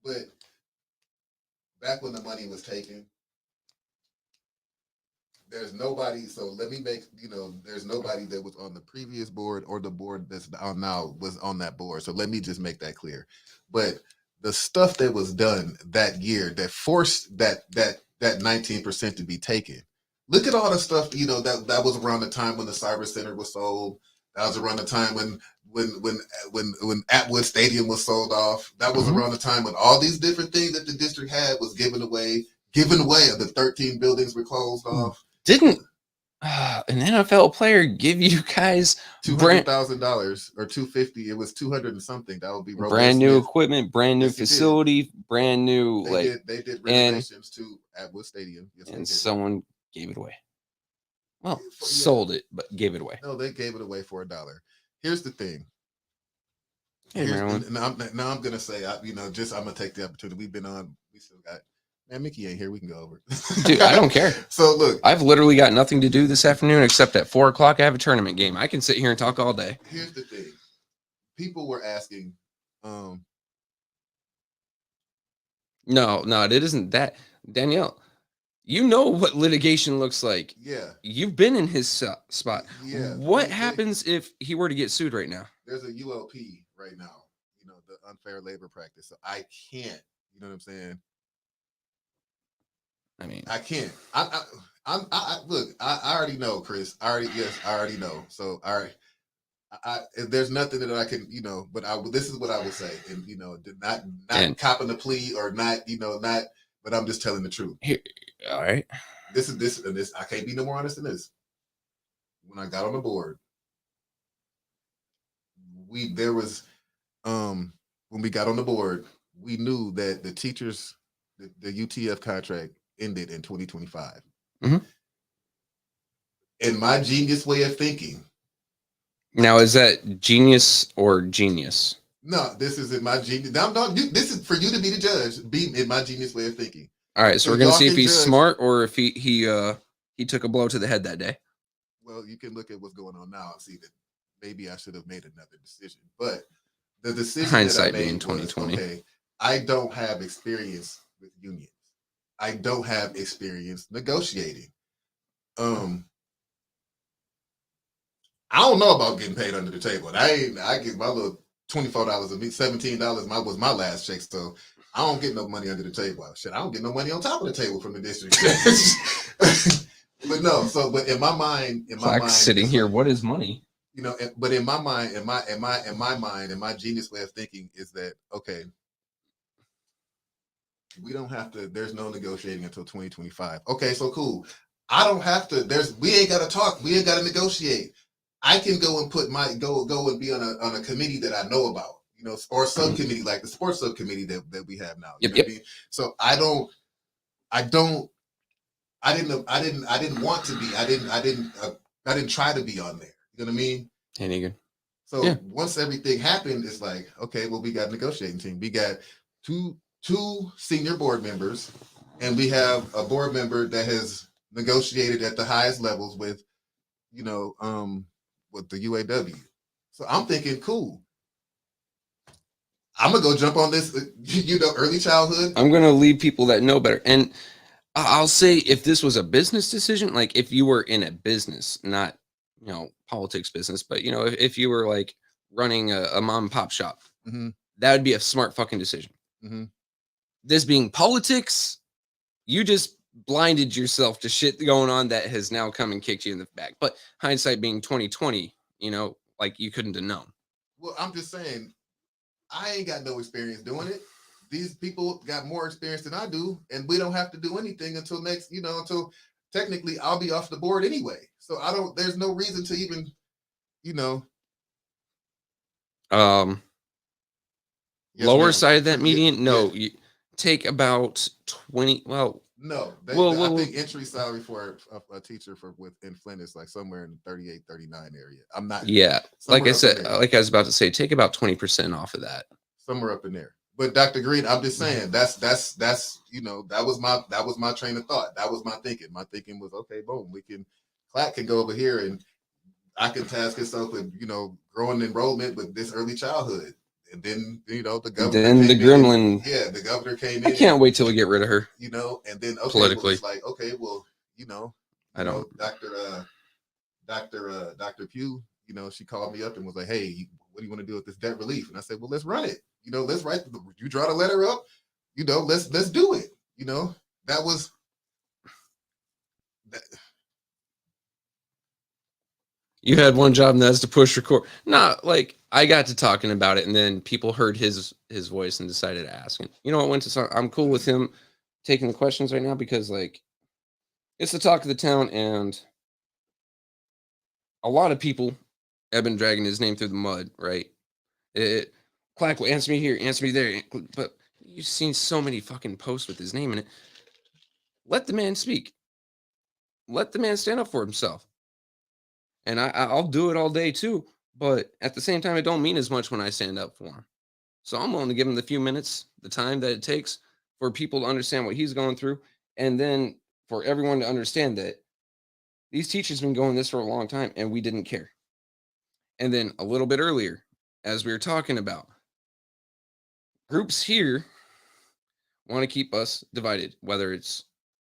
but back when the money was taken, there's nobody. So let me make, there's nobody that was on the previous board or the board that's on now was on that board. So let me just make that clear. But the stuff that was done that year that forced that 19% to be taken. Look at all the stuff, that was around the time when the Cyber Center was sold. That was around the time when Atwood Stadium was sold off. That was around the time when all these different things that the district had was given away. The 13 buildings were closed off. Didn't an NFL player give you guys $200,000 or $250? It was 200 and something. That would be brand new equipment, brand new facility, brand new. They did renovations to Atwood Stadium. Yes, and someone gave it away. Well, sold it, but gave it away. No, they gave it away for $1. Here's the thing. Hey, Marilyn. Now I'm gonna say, I'm gonna take the opportunity. We've been on. We still got. Man, Mickey ain't here. We can go over it. Dude, I don't care. So look, I've literally got nothing to do this afternoon except at 4:00 I have a tournament game. I can sit here and talk all day. Here's the thing. People were asking. No, it isn't that. Danielle, you know what litigation looks like. Yeah. You've been in his spot. Yeah. What happens if he were to get sued right now? There's a ULP right now, the unfair labor practice. So I can't, you know what I'm saying? I mean, I can't. Look, I already know, Chris. I already know. So, all right. There's nothing that I can, but this is what I would say. And, not copping the plea or not, but I'm just telling the truth. Here, all right. This. I can't be no more honest than this. When I got on the board, when we got on the board, we knew that the teachers, the UTF contract ended in 2025. In my genius way of thinking. Now, is that genius or genius? No, this is in my genius. This is for you to be the judge. Be in my genius way of thinking. All right, so we're gonna see if he's smart or if he took a blow to the head that day. Well, you can look at what's going on now and see that maybe I should have made another decision. But the decision hindsight that I made being 2020. Okay, I don't have experience with unions. I don't have experience negotiating. I don't know about getting paid under the table. I get my little $24 a week, $17 was my last check. So I don't get no money under the table. Shit, I don't get no money on top of the table from the district. But no, but in my mind, sitting here, what is money? But in my mind, in my genius way of thinking is that okay, we don't have to. There's no negotiating until 2025. Okay, so cool. I don't have to. We ain't got to talk. We ain't got to negotiate. I can go and go and be on a committee that I know about, or subcommittee like the sports subcommittee that we have now. Yep. What I mean? So I didn't want to be. I didn't try to be on there. You know what I mean? Any good. So once everything happened, it's like, okay, well, we got a negotiating team. We got two senior board members, and we have a board member that has negotiated at the highest levels with, with the UAW. So I'm thinking, cool. I'm gonna go jump on this, early childhood. I'm gonna leave people that know better. And I'll say, if this was a business decision, like if you were in a business, not politics business, but if you were like running a mom and pop shop, that would be a smart fucking decision. This being politics, you just blinded yourself to shit going on that has now come and kicked you in the back. But hindsight being 2020, like you couldn't have known. Well, I'm just saying, I ain't got no experience doing it. These people got more experience than I do, and we don't have to do anything until next, until technically I'll be off the board anyway. So there's no reason to even, Yes, lower ma'am. side of that Yeah, median, no, yeah. you take about 20. Well, No, I think entry salary for a teacher in Flint is like somewhere in the 38, 39 area. I'm not. yeah, like I Somewhere up in said, there. like I was about to say, take about 20% off of that. Somewhere up in there. But Dr. Green, I'm just saying that's that was my train of thought. That was my thinking. My thinking was, okay, boom, Clack can go over here and I can task itself with, growing enrollment with this early childhood. And then, the governor Then the gremlin. The governor came in. I can't wait till we get rid of her. And then, okay, politically. well, it's like, okay, well, I don't. Dr. Pugh, she called me up and was like, hey, what do you want to do with this debt relief? And I said, well, let's run it. Let's write, you draw the letter up, let's do it. That was that. You had one job, and that's to push record. Not like I got to talking about it, and then people heard his voice and decided to ask him. You know what? I'm cool with him taking the questions right now because like it's the talk of the town, and a lot of people have been dragging his name through the mud. Right? Clack will answer me here, answer me there, but you've seen so many fucking posts with his name in it. Let the man speak. Let the man stand up for himself. And I'll do it all day too. But at the same time, it don't mean as much when I stand up for him. So I'm willing to give him the few minutes, the time that it takes for people to understand what he's going through. And then for everyone to understand that these teachers have been going this for a long time and we didn't care. And then a little bit earlier, as we were talking about, groups here want to keep us divided, whether it's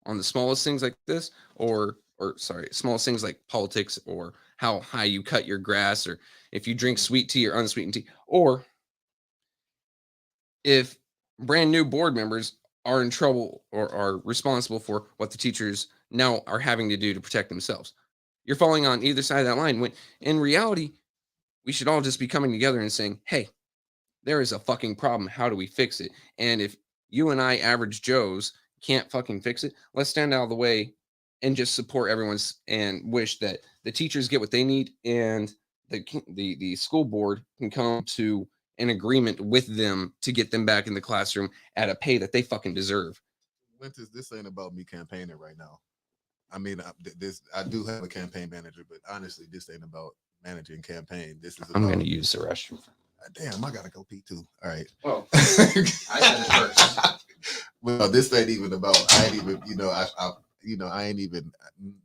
on the smallest things like this or smallest things like politics or how high you cut your grass or if you drink sweet tea or unsweetened tea, or if brand new board members are in trouble or are responsible for what the teachers now are having to do to protect themselves. You're falling on either side of that line when in reality, we should all just be coming together and saying, hey, there is a fucking problem. How do we fix it? And if you and I, average Joes, can't fucking fix it, let's stand out of the way and just support everyone's and wish that the teachers get what they need and the school board can come to an agreement with them to get them back in the classroom at a pay that they fucking deserve. Winters, this ain't about me campaigning right now. I mean, I do have a campaign manager, but honestly, this ain't about managing campaign. This is about, I'm going to use the restroom. Damn, I gotta go pee too. All right. Well, I said it first. Well, this ain't even about. I ain't even. I ain't even.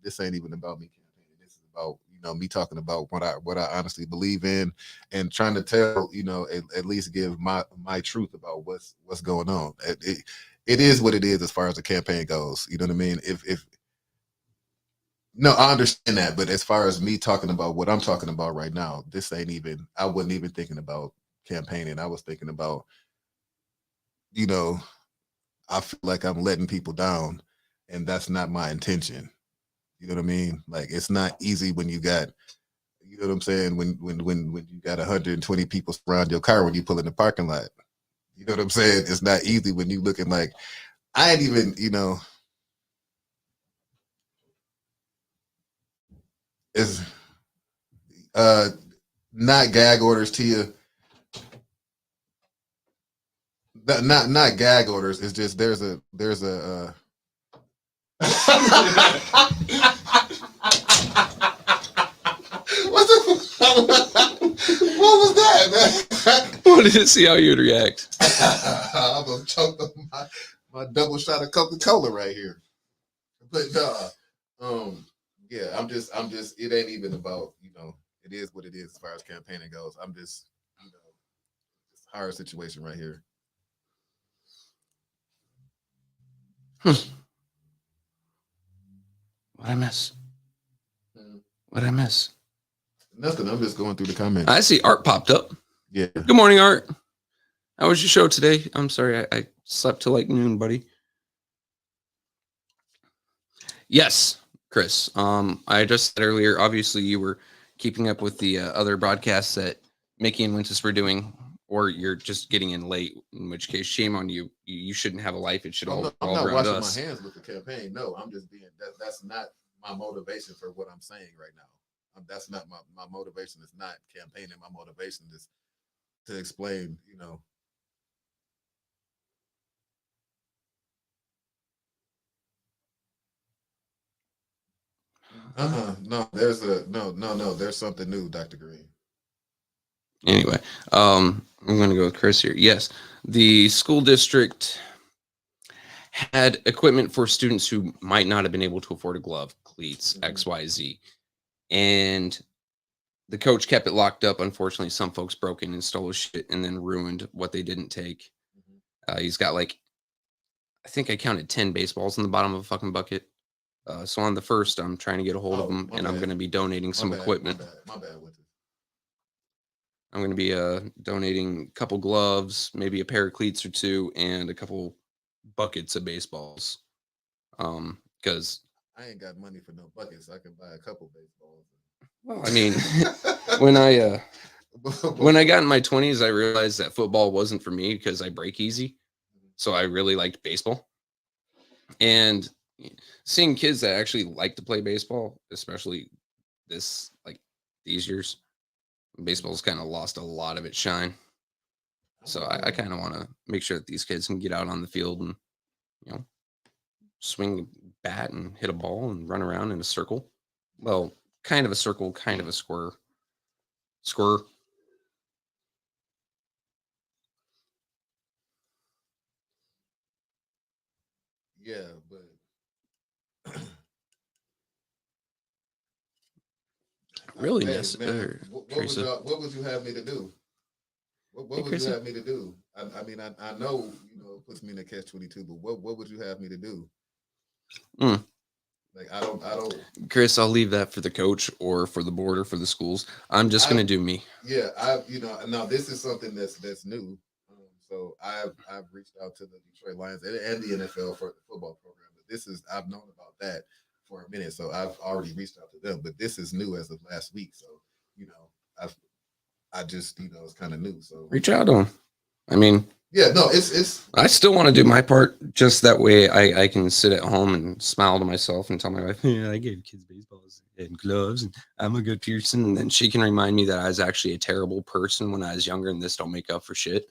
This ain't even about me campaigning. This is about me talking about what I honestly believe in and trying to tell at least give my truth about what's going on. It is what it is as far as the campaign goes. You know what I mean? No, I understand that, but as far as me talking about what I'm talking about right now, this ain't even. I wasn't even thinking about campaigning. I was thinking about, I feel like I'm letting people down, and that's not my intention. You know what I mean? Like it's not easy when you got, you know what I'm saying? When you got 120 people around your car when you pull in the parking lot. You know what I'm saying? It's not easy when you looking like I ain't even, it's not gag orders to you. Not gag orders. It's just there's a what was that, man? I wanted to see how you'd react. I almost choked on my double shot of Coca-Cola right here. But yeah, I'm just it ain't even about, it is what it is as far as campaigning goes. I'm just, it's a hard situation right here. What'd I miss? What'd I miss? Nothing. I'm just going through the comments. I see Art popped up. Yeah. Good morning, Art. How was your show today? I'm sorry, I slept till like noon, buddy. Yes, Chris. I just said earlier, obviously you were keeping up with the other broadcasts that Mickey and Wintus were doing, or you're just getting in late, in which case, shame on you. You shouldn't have a life. It should all I'm revolve not around washing us. my hands with the campaign. No, I'm just being that's not my motivation for what I'm saying right now. That's not my motivation. Is not campaigning. My motivation is to explain. No, there's something new, Dr. Green. Anyway, I'm going to go with Chris here. Yes, the school district had equipment for students who might not have been able to afford a glove, cleats, XYZ. And the coach kept it locked up. Unfortunately, some folks broke in and stole his shit and then ruined what they didn't take. He's got like, I think I counted 10 baseballs in the bottom of a fucking bucket. So on the first, I'm trying to get a hold of him, and I'm going to be donating some equipment. My bad with it. I'm going to be donating a couple gloves, maybe a pair of cleats or two, and a couple buckets of baseballs. Because I ain't got money for no buckets. I can buy a couple baseballs. Well, I mean, when I got in my 20s, I realized that football wasn't for me because I break easy. So I really liked baseball. And seeing kids that actually like to play baseball, especially these years, baseball's kind of lost a lot of its shine. So I kind of want to make sure that these kids can get out on the field and, swing a bat and hit a ball and run around in a circle. Well, kind of a circle, kind of a square. Square. Yeah, but really, man, what would you have me to do? What would you have me to do? I mean, I know it puts me in a catch-22, but what would you have me to do? Like I don't. Chris, I'll leave that for the coach or for the board or for the schools. I'm just gonna do me. Yeah, now this is something that's new. So I've reached out to the Detroit Lions and the NFL for the football program, but I've known about that for a minute, so I've already reached out to them. But this is new as of last week, so I just it's kind of new. So reach out to them. I mean, yeah, no, it's. I still want to do my part, just that way I can sit at home and smile to myself and tell my wife, yeah, I gave kids baseballs and gloves, and I'm a good person, and then she can remind me that I was actually a terrible person when I was younger, and this don't make up for shit.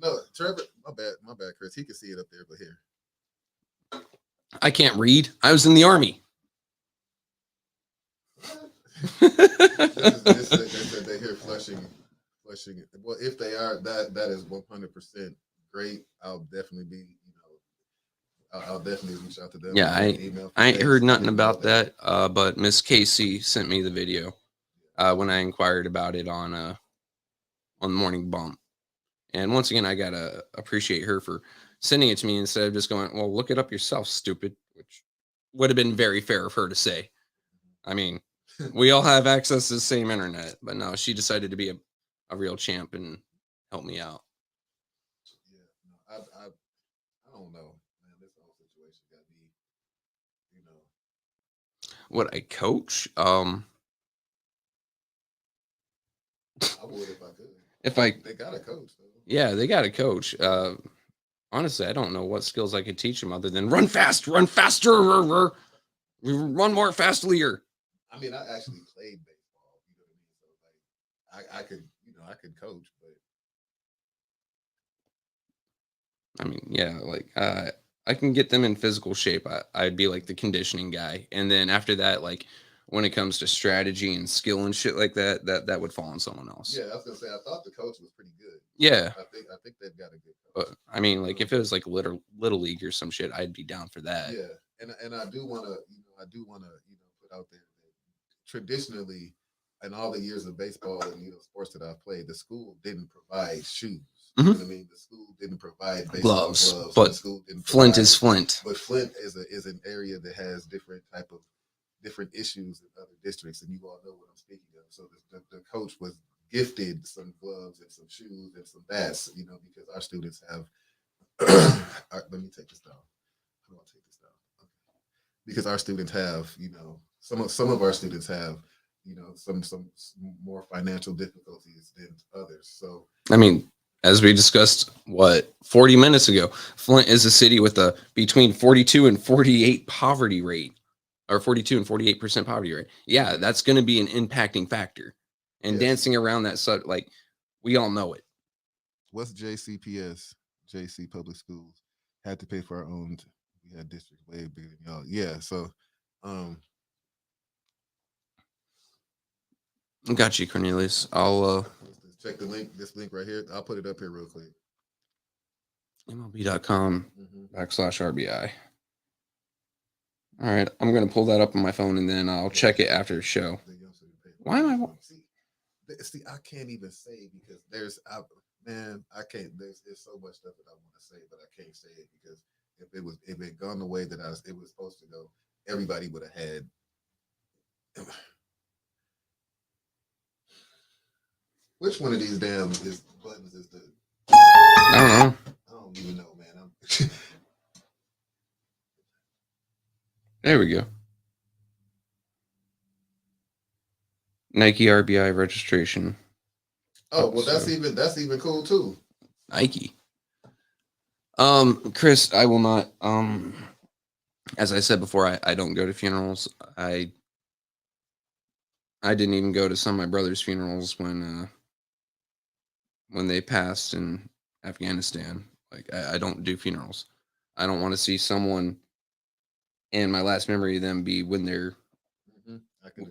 No, Trevor, my bad, Chris. He can see it up there, but here. I can't read. I was in the Army. This said they hear flushing. Well, if they are, that is 100% great. I'll definitely be, I'll definitely reach out to them. Yeah, I ain't heard nothing about that. But Miss Casey sent me the video when I inquired about it on Morning Bump. And once again, I gotta appreciate her for sending it to me instead of just going, well, look it up yourself, stupid, which would have been very fair of her to say. I mean, we all have access to the same internet, but no, she decided to be a real champ and help me out. Yeah, no, I don't know, man. This whole situation got me, What, I coach? I would if I could. They got a coach. Though. Yeah, they got a coach. Honestly, I don't know what skills I could teach them other than run fast, run faster, run more fastlier. I mean, I actually played baseball. You know what I mean? So like, I could coach, but I mean, yeah, like I can get them in physical shape. I'd be like the conditioning guy, and then after that, like when it comes to strategy and skill and shit like that, that would fall on someone else. Yeah, I was gonna say I thought the coach was pretty good. Yeah, I think they've got a good coach. But I mean, like if it was like little league or some shit, I'd be down for that. Yeah, and I do want to put out there that traditionally, in all the years of baseball and sports that I've played, the school didn't provide shoes. You know what I mean? The school didn't provide baseball gloves, but the school didn't Flint is Flint. But Flint is an area that has different issues in other districts, and you all know what I'm speaking of. So the coach was gifted some gloves and some shoes and some bats, because our students have. Let me take this down. How do I take this down? Okay. Because our students have, some of our students have, some more financial difficulties than others. So I mean, as we discussed, 40 minutes ago, Flint is a city with a between 42 and 48 poverty rate, or 42 and 48% poverty rate. Yeah, that's going to be an impacting factor. And Yes. dancing around that, like, we all know it. What's JCPS? JC Public Schools had to pay for our own. We had districts way bigger than y'all. Yeah, so Got you, Cornelius. I'll check the link. This link right here. I'll put it up here real quick. MLB.com/RBI. All right, I'm gonna pull that up on my phone and then I'll check it after the show. Why am I? See, I can't even say because I can't. There's so much stuff that I want to say, but I can't say it because if it gone the way that it was supposed to go, everybody would have had. Which one of these damn buttons is the? I don't know. I don't even know, man. There we go. Nike RBI registration. Oh well, that's even cool too. Nike. Chris, I will not. As I said before, I don't go to funerals. I didn't even go to some of my brother's funerals when they passed in Afghanistan. Like I don't do funerals. I don't want to see someone, and my last memory of them be when they're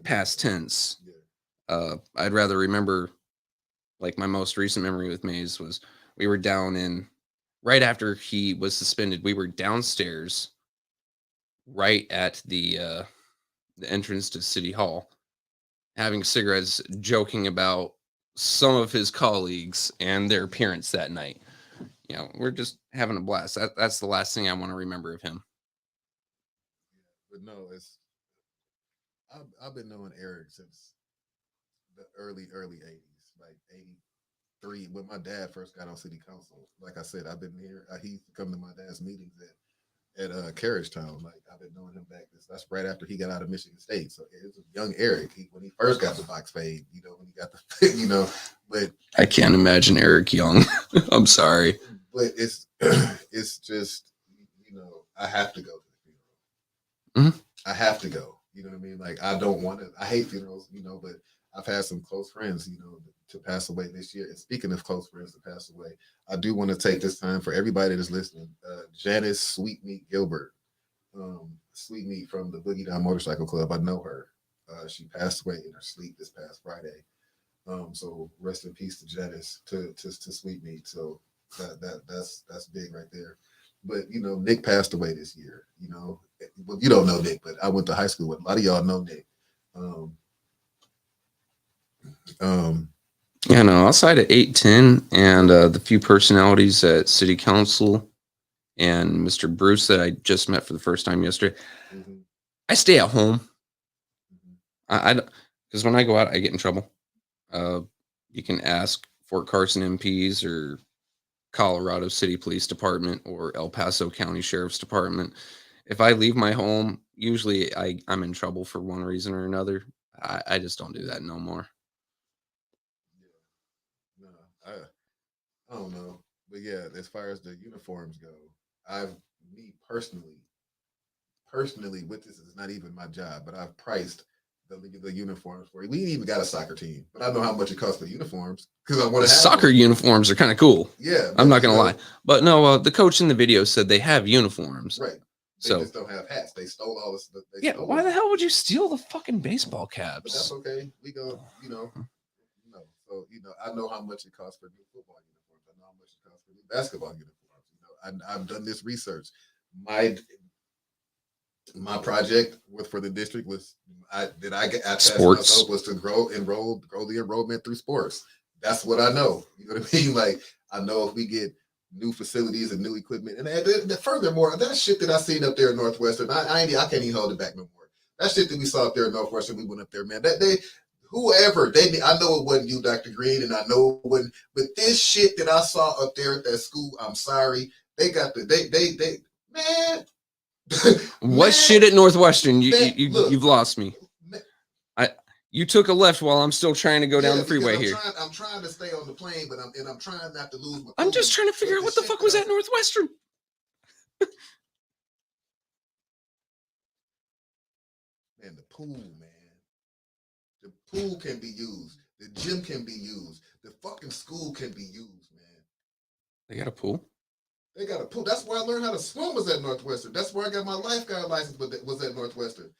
past tense. Yeah. I'd rather remember, like my most recent memory with Maze was we were down in, right after he was suspended, we were downstairs right at the entrance to City Hall having cigarettes, joking about some of his colleagues and their appearance that night. You know, we're just having a blast. That's the last thing I want to remember of him. But no, I've been knowing Eric since the early 80s, like 83, when my dad first got on city council. Like I said, I've been here. He used to come to my dad's meetings at Carriage Town. Like I've been knowing him back. That's right after he got out of Michigan State. So it was young Eric when he first got the box fade. You know, when he got the But I can't imagine Eric Young. I'm sorry, but it's just I have to go to the funeral. Mm-hmm. I have to go. You know what I mean? Like I don't want to. I hate funerals. But I've had some close friends. To pass away this year. And speaking of close friends to pass away, I do want to take this time for everybody that's listening. Janice Sweetmeat Gilbert, Sweetmeat from the Boogie Down Motorcycle Club. I know her. She passed away in her sleep this past Friday. So rest in peace to Janice, to Sweetmeat. So that's big right there. But Nick passed away this year. Well, you don't know Nick, but I went to high school with a lot of y'all know Nick. Yeah, no, outside of 810 and the few personalities at City Council and Mr. Bruce that I just met for the first time yesterday, I stay at home. Because when I go out, I get in trouble. You can ask Fort Carson MPs or Colorado City Police Department or El Paso County Sheriff's Department. If I leave my home, usually I'm in trouble for one reason or another. I just don't do that no more. I don't know, but yeah, as far as the uniforms go, me personally, with this is not even my job, but I've priced the uniforms for you. We ain't even got a soccer team, but I know how much it costs for uniforms because I want to. Soccer uniforms are kind of cool. Yeah, I'm not gonna lie, but no, the coach in the video said they have uniforms, right? They just don't have hats. They stole all this. Why the hell would you steal the fucking baseball caps? But that's okay. We go, So I know how much it costs for new football uniforms. I know how much it costs for new basketball uniforms. I've done this research. My project for the district was I sports was to grow the enrollment through sports. That's what I know. You know what I mean? Like I know if we get new facilities and new equipment, and furthermore, that shit that I seen up there in Northwestern, I can't even hold it back no more. That shit that we saw up there in Northwestern, we went up there, man. I know it wasn't you, Dr. Green, and I know it wasn't, but this shit that I saw up there at that school, I'm sorry, they got man. What shit at Northwestern? You've lost me. You took a left while I'm still trying to go down the freeway here. I'm trying to stay on the plane, but I'm trying not to lose my. I'm just trying to figure out what the fuck was at Northwestern. Man, the pool, man. The pool can be used. The gym can be used. The fucking school can be used, man. They got a pool? They got a pool. That's where I learned how to swim was at Northwestern. That's where I got my lifeguard license was at Northwestern.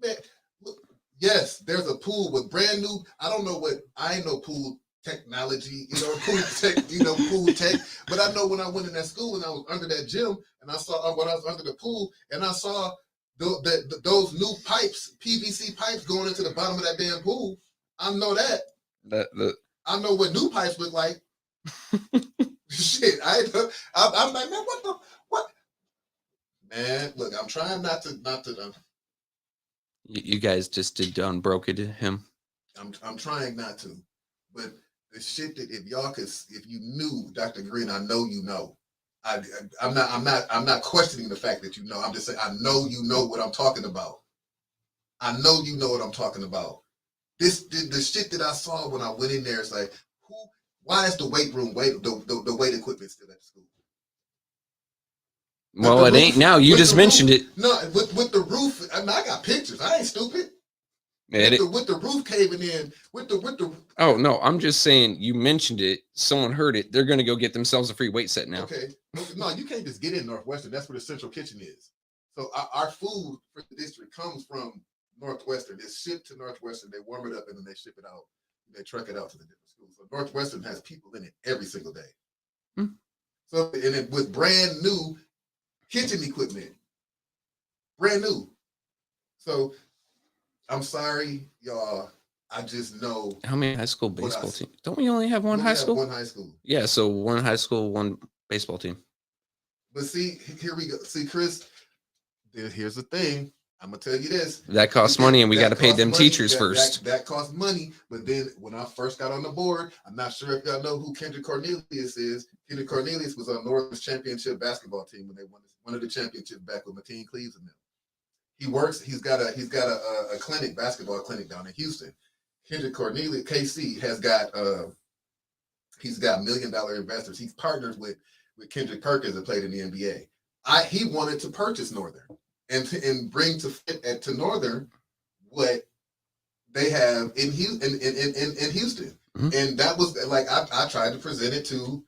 Man, look, yes, there's a pool with brand new, I don't know what, I ain't no pool technology, pool tech, but I know when I went in that school and I was under that gym and I saw when I was under the pool and I saw those new pipes, PVC pipes going into the bottom of that damn pool. I know that. I know what new pipes look like. Shit, I'm like, man, what? Man, look, I'm trying not to. You guys just did broke it to him. I'm trying not to, but the shit that if you knew Dr. Green, I know you know. I'm not questioning the fact that you know. I'm just saying I know you know what I'm talking about. I know you know what I'm talking about. The shit that I saw when I went in there is like, why is the weight room the weight equipment still at the school? Well, it ain't now. You just mentioned it. No, with the roof. I mean, I got pictures. I ain't stupid. With the roof caving in. With the. Oh no, I'm just saying. You mentioned it. Someone heard it. They're gonna go get themselves a free weight set now. Okay. No, you can't just get in Northwestern. That's where the central kitchen is. So our food for the district comes from Northwestern. It's shipped to Northwestern. They warm it up and then they ship it out. They truck it out to the different schools. So Northwestern has people in it every single day. Hmm. So and it with brand new kitchen equipment, brand new. So I'm sorry, y'all. I just know. How many high school baseball teams? Don't we only have one high school? One high school. Yeah, so one high school, one baseball team. But see, here we go. See, Chris, here's the thing. I'm gonna tell you this. That costs money, and we got to pay them teachers first. That costs money. But then when I first got on the board, I'm not sure if y'all know who Kendrick Cornelius is. Kendrick Cornelius was on Northern's championship basketball team when they won the championship back with Mateen Cleaves and them. He works. He's got a clinic, basketball clinic down in Houston. Kendrick Cornelius, KC, he's got $1 million investors. He's partners with Kendrick Perkins that played in the NBA. He wanted to purchase Northern and bring to Northern what they have in Houston. Mm-hmm. And that was like I tried to present it to,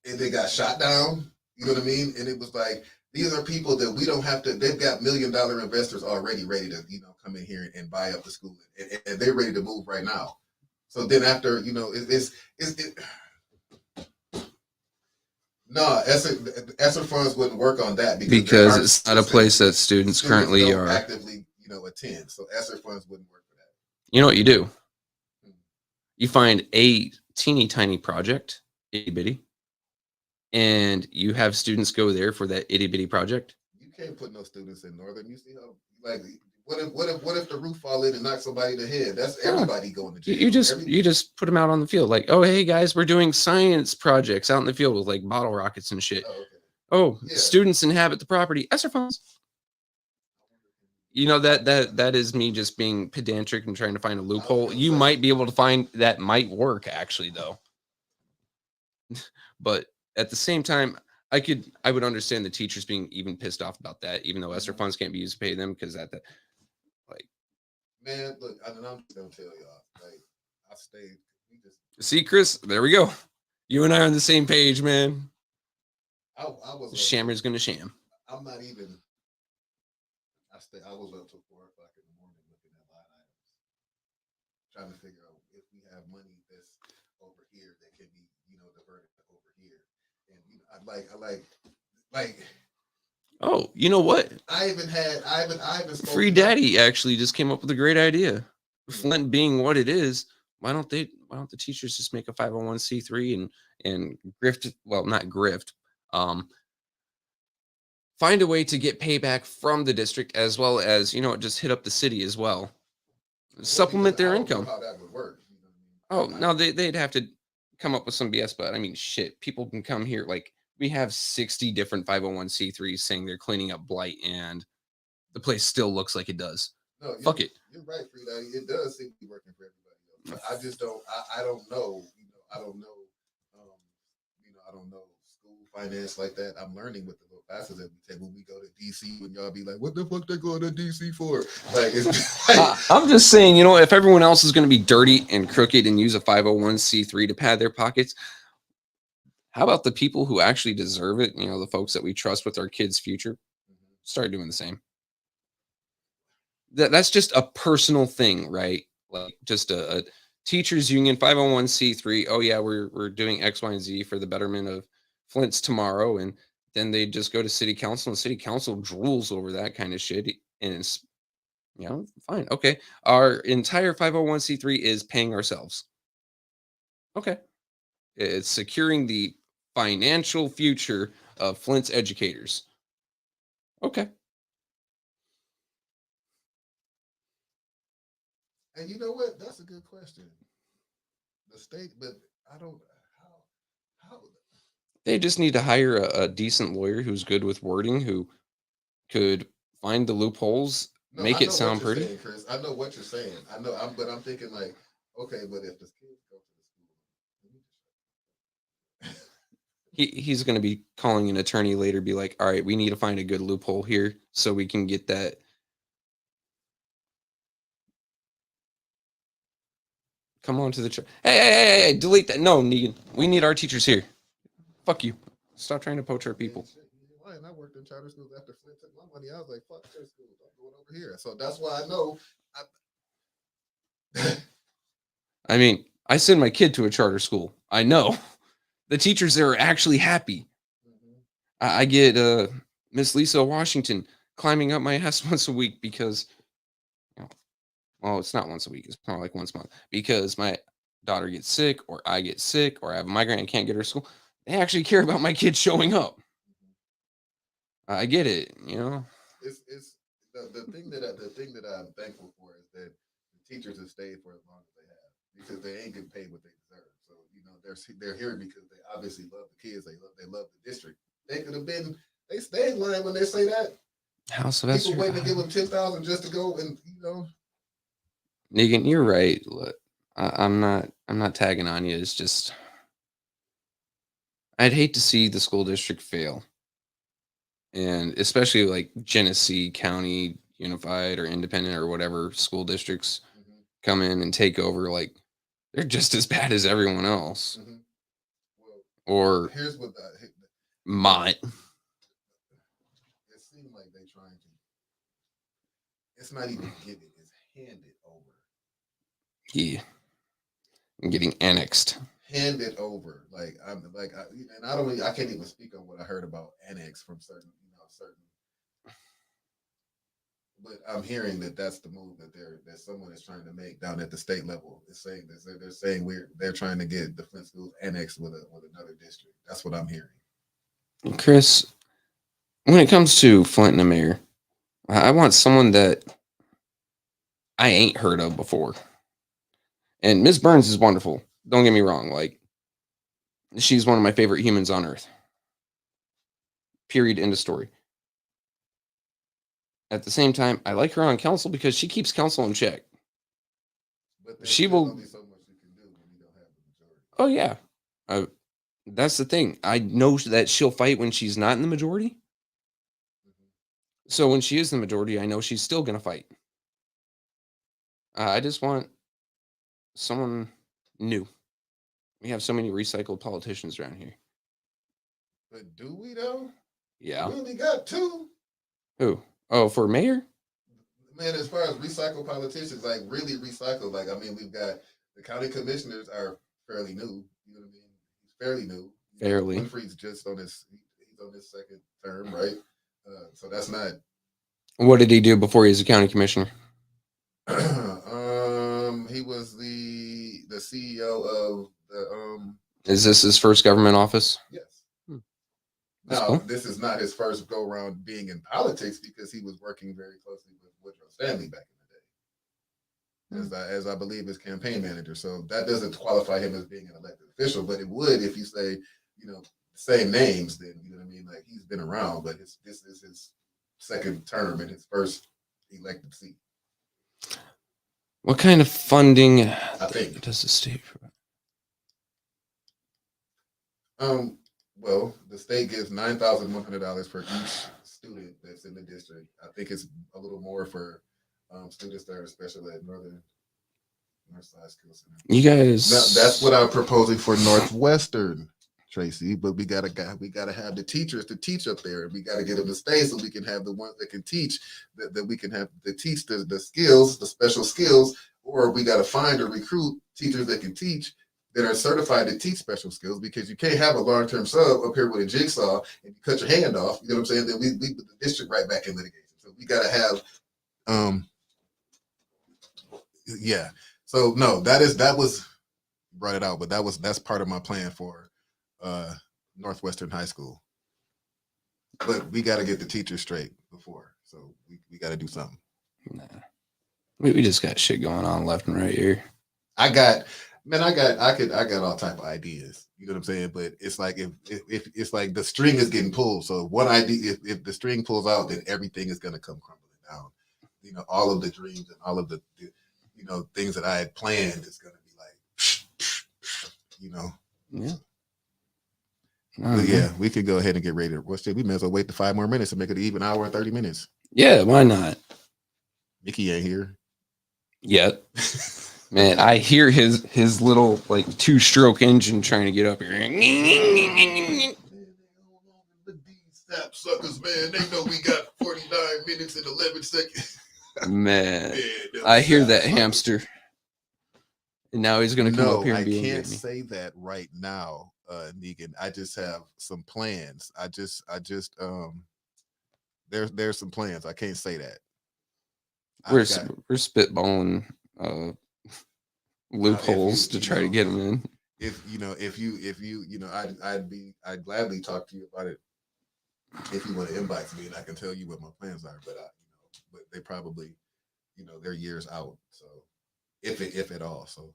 and they got shot down. You know what I mean? And it was like, these are people that we don't have to. They've got $1 million investors already ready to come in here and buy up the school, and they're ready to move right now. So then after no, ESSER funds wouldn't work on that because it's not a place that students currently are actively attend. So ESSER funds wouldn't work for that. You know what you do? You find a teeny tiny project, itty bitty, and you have students go there for that itty bitty project. You can't put no students in Northern. You see how what if the roof fall in and knock somebody in the head? That's everybody going to jail. You just put them out on the field, like, oh hey guys, we're doing science projects out in the field with like bottle rockets and shit. Yeah. Students inhabit the property. ESSER funds. That is me just being pedantic and trying to find a loophole. You might be able to find that might work actually though. But at the same time, I would understand the teachers being even pissed off about that, even though ESSER funds can't be used to pay them because man, look, I'm just gonna tell y'all, like, I stayed. See, Chris, there we go. You and I are on the same page, man. I was the shammer's gonna sham. I'm not even. I was up till 4 o'clock in the morning looking at line items, trying to figure out if we have money that's over here that can be, diverted over here. And I like. Oh, you know what? I even Free Daddy actually just came up with a great idea. Flint being what it is, why don't the teachers just make a 501c3 and grift? Well, not grift. Find a way to get payback from the district as well as just hit up the city as well. Supplement their income. How that would work? Oh no, they'd have to come up with some BS. But I mean, shit, people can come here like. We have 60 different 501c3s saying they're cleaning up blight, and the place still looks like it does. No, Fuck it. You're right, Frida. It does seem to be working for everybody else. But I just don't. I don't know. I don't know. Um, I don't know school finance like that. I'm learning with the little classes that we take when we go to DC. When y'all be like, "What the fuck they going to DC for?" Like, it's I'm just saying, if everyone else is going to be dirty and crooked and use a 501c3 to pad their pockets, how about the people who actually deserve it? The folks that we trust with our kids' future, start doing the same. That's just a personal thing, right? Like just a teachers union 501c3. Oh yeah, we're doing X, Y, and Z for the betterment of Flint's tomorrow, and then they just go to city council, and city council drools over that kind of shit, and it's fine. Okay, our entire 501c3 is paying ourselves. Okay, it's securing the financial future of Flint's educators. Okay. And you know what? That's a good question. The state, but I don't. How? They just need to hire a decent lawyer who's good with wording, who could find the loopholes, No, make I it know what sound you're pretty. saying, Chris. I know what you're saying. I know. But I'm thinking like, okay, but if the kids go to the school, He's going to be calling an attorney later, be like, all right, we need to find a good loophole here so we can get that. Come on to the hey, delete that. No, Negan, we need our teachers here. Fuck you. Stop trying to poach our people. Why? And I worked in charter schools after Flint took my money. I was like, fuck charter schools. I'm going over here. So that's why I know. I mean, I send my kid to a charter school. I know the teachers there are actually happy. I get Miss Lisa Washington climbing up my ass once a week because, well, it's not once a week. It's probably like once a month because my daughter gets sick or I get sick or I have a migraine and can't get her to school. They actually care about my kids showing up. I get it, It's the thing that I'm thankful for is that the teachers have stayed for as long as they have because they ain't getting paid what they deserve. So they're here because they obviously love the kids. They love the district. They could have been. They stayed lying when they say that. How Sylvester? People waiting to give them 10,000 just to go and Negan, you're right. Look, I'm not tagging on you. It's just I'd hate to see the school district fail, and especially like Genesee County Unified or Independent or whatever school districts come in and take over. Like they're just as bad as everyone else. Well, or here's what Mott. It seems like they're trying to. It's not even given; it's handed over. Yeah, getting annexed. Handed over, and I can't even speak on what I heard about annex from certain. But I'm hearing that that's the move that someone is trying to make down at the state level. Is saying this. They're saying they're trying to get the Flint schools annexed with another district. That's what I'm hearing. Chris, when it comes to Flint and the mayor, I want someone that I ain't heard of before. And Ms. Burns is wonderful. Don't get me wrong. Like, she's one of my favorite humans on earth. Period. End of story. At the same time, I like her on council because she keeps council in check. But she will. Only so much you can do when you don't have the majority. Oh yeah, that's the thing. I know that she'll fight when she's not in the majority. So when she is the majority, I know she's still gonna fight. I just want someone new. We have so many recycled politicians around here. But do we though? Yeah. We only got two. Who? Oh, for mayor? Man, as far as recycled politicians, like really recycled, we've got the county commissioners are fairly new. You know what I mean? He's fairly new. Fairly. Winfrey's just on he's on his second term, right? So that's not. What did he do before he was a county commissioner? He was the CEO of the. Is this his first government office? Yes. That's Now, cool. This is not his first go around being in politics because he was working very closely with Woodrow Stanley back in the day, as I believe his campaign manager. So that doesn't qualify him as being an elected official, but it would if you say, same names. Then you know what I mean. Like he's been around, but this is his second term in his first elected seat. What kind of funding I think. does the state provide? Well, the state gives $9,100 for each student that's in the district. I think it's a little more for students that are special ed Northside School Center. You guys, Now, that's what I'm proposing for Northwestern, Tracy. But we gotta have the teachers to teach up there, and we gotta get them to stay so we can have the ones that can teach that we can have to teach the skills, the special skills, or we gotta find or recruit teachers that can teach that are certified to teach special skills, because you can't have a long-term sub up here with a jigsaw and you cut your hand off. You know what I'm saying? Then we put the district right back in litigation. So we gotta have yeah. So no, that was brought it out, but that's part of my plan for Northwestern High School. But we got to get the teachers straight before, so we got to do something. nah. We just got shit going on left and right here. I got all type of ideas. You know what I'm saying? But it's like if it's like the string is getting pulled. So one idea, if the string pulls out, then everything is gonna come crumbling down. You know, all of the dreams and all of the you know things that I had planned is gonna be like, you know. Yeah. But yeah, we could go ahead and get ready to. Well, shit, we may as well wait the 5 more minutes and make it an even hour and 30 minutes. Yeah, why not? Mickey ain't here. Yet. Man, I hear his little like 2-stroke engine trying to get up here. Man, the D-Sap suckers, man. They know we got 49 minutes and 11 seconds. Man, I hear that hamster. And now he's gonna come up here and be I angry can't at me. say that right now, Negan. I just have some plans. I just there's some plans. I can't say that. We're spitballing loopholes to try to get him in. If you I'd gladly talk to you about it if you want to invite me, and I can tell you what my plans are. But but they probably, they're years out. So if at all. So.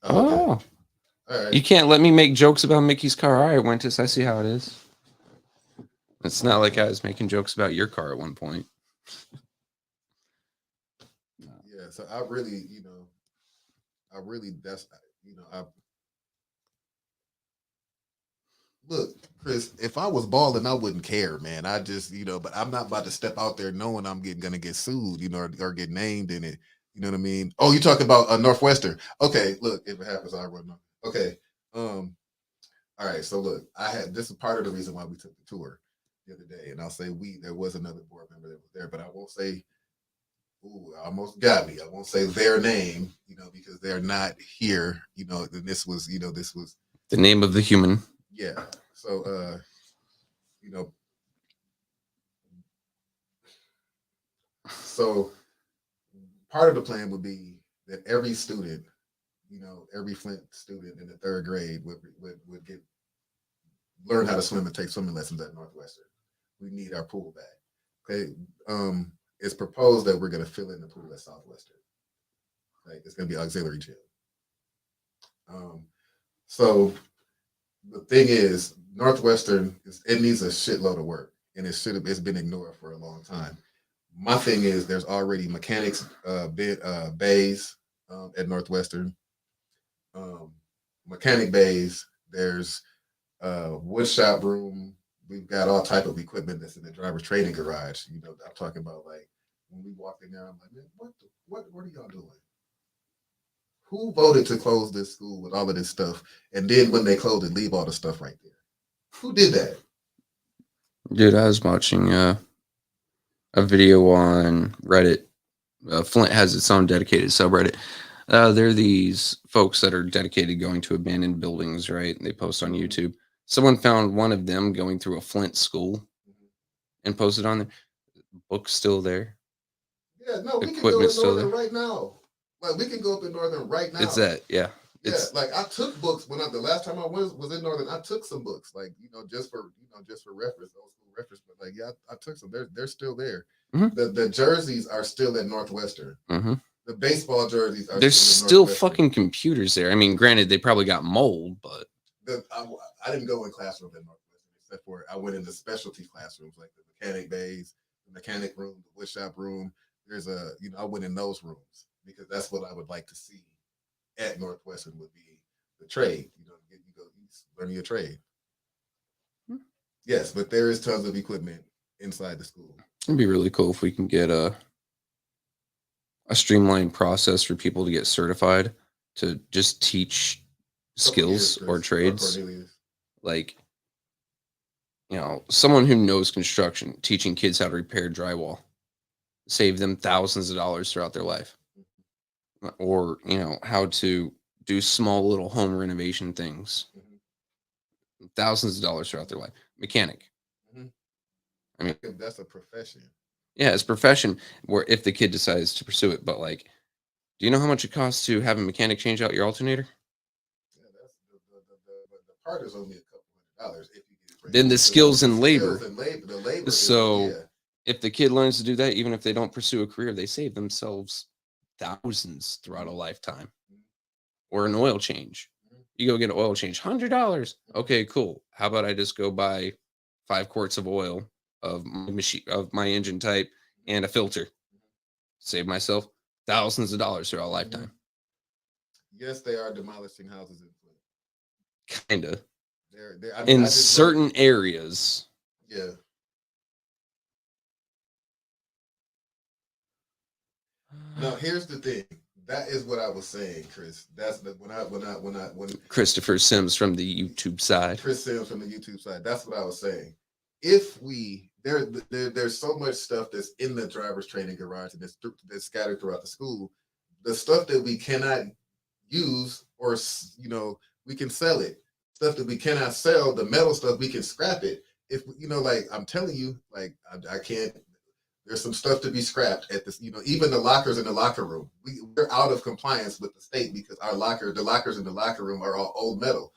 Oh, all right. You can't let me make jokes about Mickey's car. All right, Wentus, I see how it is. It's not like I was making jokes about your car at one point. Yeah, so I really, look, Chris, if I was balling, I wouldn't care, man. I just, but I'm not about to step out there knowing I'm gonna get sued, or get named in it. You know what I mean? Oh, you talking about Northwestern? Okay, look, if it happens, I run. Okay, all right. So look, this is part of the reason why we took the tour the other day, and I'll say there was another board member that was there, but I won't say. Ooh, almost got me. I won't say their name, because they're not here. And this was The name of the human. Yeah. So, so part of the plan would be that every student, every Flint student in the 3rd grade would learn how to swim and take swimming lessons at Northwestern. We need our pool back. Okay. It's proposed that we're going to fill in the pool at Southwestern. Like, it's going to be auxiliary gym. So the thing is, Northwestern it needs a shitload of work, and it's been ignored for a long time. My thing is, there's already mechanics bays at Northwestern, mechanic bays. There's wood shop room. We've got all type of equipment that's in the driver's training garage. I'm talking about, like, when we walked in there, I'm like, man, what are y'all doing? Who voted to close this school with all of this stuff? And then when they close it, leave all the stuff right there. Who did that? Dude, I was watching a video on Reddit. Flint has its own dedicated subreddit. There are these folks that are dedicated going to abandoned buildings, right? They post on YouTube. Someone found one of them going through a Flint school and posted on there. Book's still there. Yeah, no, we can go in Northern right now. Like, we can go up in Northern right now. It's that, yeah. Yeah, like, I took books the last time I was in Northern. I took some books, like, just for reference, old school reference. But like, yeah, I took some. They're still there. Mm-hmm. The jerseys are still at Northwestern. Mm-hmm. The baseball jerseys are. There's still fucking computers there. I mean, granted, they probably got mold, but I didn't go in classrooms at Northwestern, except for I went into specialty classrooms like the mechanic bays. the mechanic room, the wood shop room. There's a, I went in those rooms because that's what I would like to see at Northwestern would be the trade. You go learn your trade. Yes, but there is tons of equipment inside the school. It'd be really cool if we can get a streamlined process for people to get certified to just teach skills or trades. Like, someone who knows construction, teaching kids how to repair drywall, save them thousands of dollars throughout their life. Or, how to do small little home renovation things, thousands of dollars throughout their life. Mechanic. I mean, that's a profession. Yeah, it's a profession where if the kid decides to pursue it, but like, do you know how much it costs to have a mechanic change out your alternator? Yeah, that's the part is only $200 if you get it. Then the skills and labor. The labor. So if the kid learns to do that, even if they don't pursue a career, they save themselves thousands throughout a lifetime. Or an oil change. You go get an oil change, $100. Okay, cool. How about I just go buy 5 quarts of oil of my machine, of my engine type, and a filter? Save myself thousands of dollars throughout a lifetime. Yes, they are demolishing houses in Flint. Kinda. In certain areas. Yeah. Now here's the thing. That is what I was saying, Chris. That's when Christopher Sims from the YouTube side. Chris Sims from the YouTube side. That's what I was saying. If there's so much stuff that's in the driver's training garage and that's scattered throughout the school, the stuff that we cannot use, or we can sell it. Stuff that we cannot sell, the metal stuff, we can scrap it. If like I'm telling you, like I can't. There's some stuff to be scrapped at this, even the lockers in the locker room. We're out of compliance with the state because the lockers in the locker room are all old metal.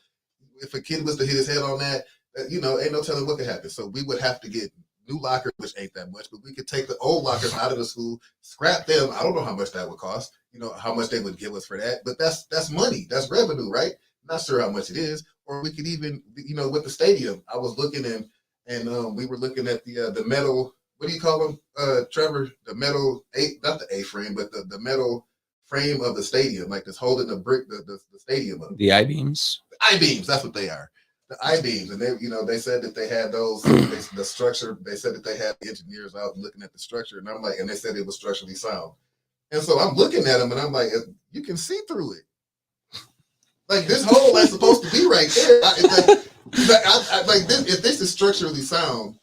If a kid was to hit his head on that, ain't no telling what could happen. So we would have to get new lockers, which ain't that much, but we could take the old lockers out of the school, scrap them. I don't know how much that would cost, how much they would give us for that, but that's money, that's revenue, right? Not sure how much it is. Or we could even, with the stadium, I was looking and we were looking at the metal. What do you call them, Trevor? The metal, not the A-frame, but the metal frame of the stadium, like that's holding the brick, the stadium up. The I-beams? The I-beams, that's what they are. The I-beams. And they said that they had those, the structure, they said that they had the engineers out looking at the structure. And I'm like, and they said it was structurally sound. And so I'm looking at them and I'm like, you can see through it. Like this hole that's supposed to be right there. If this is structurally sound,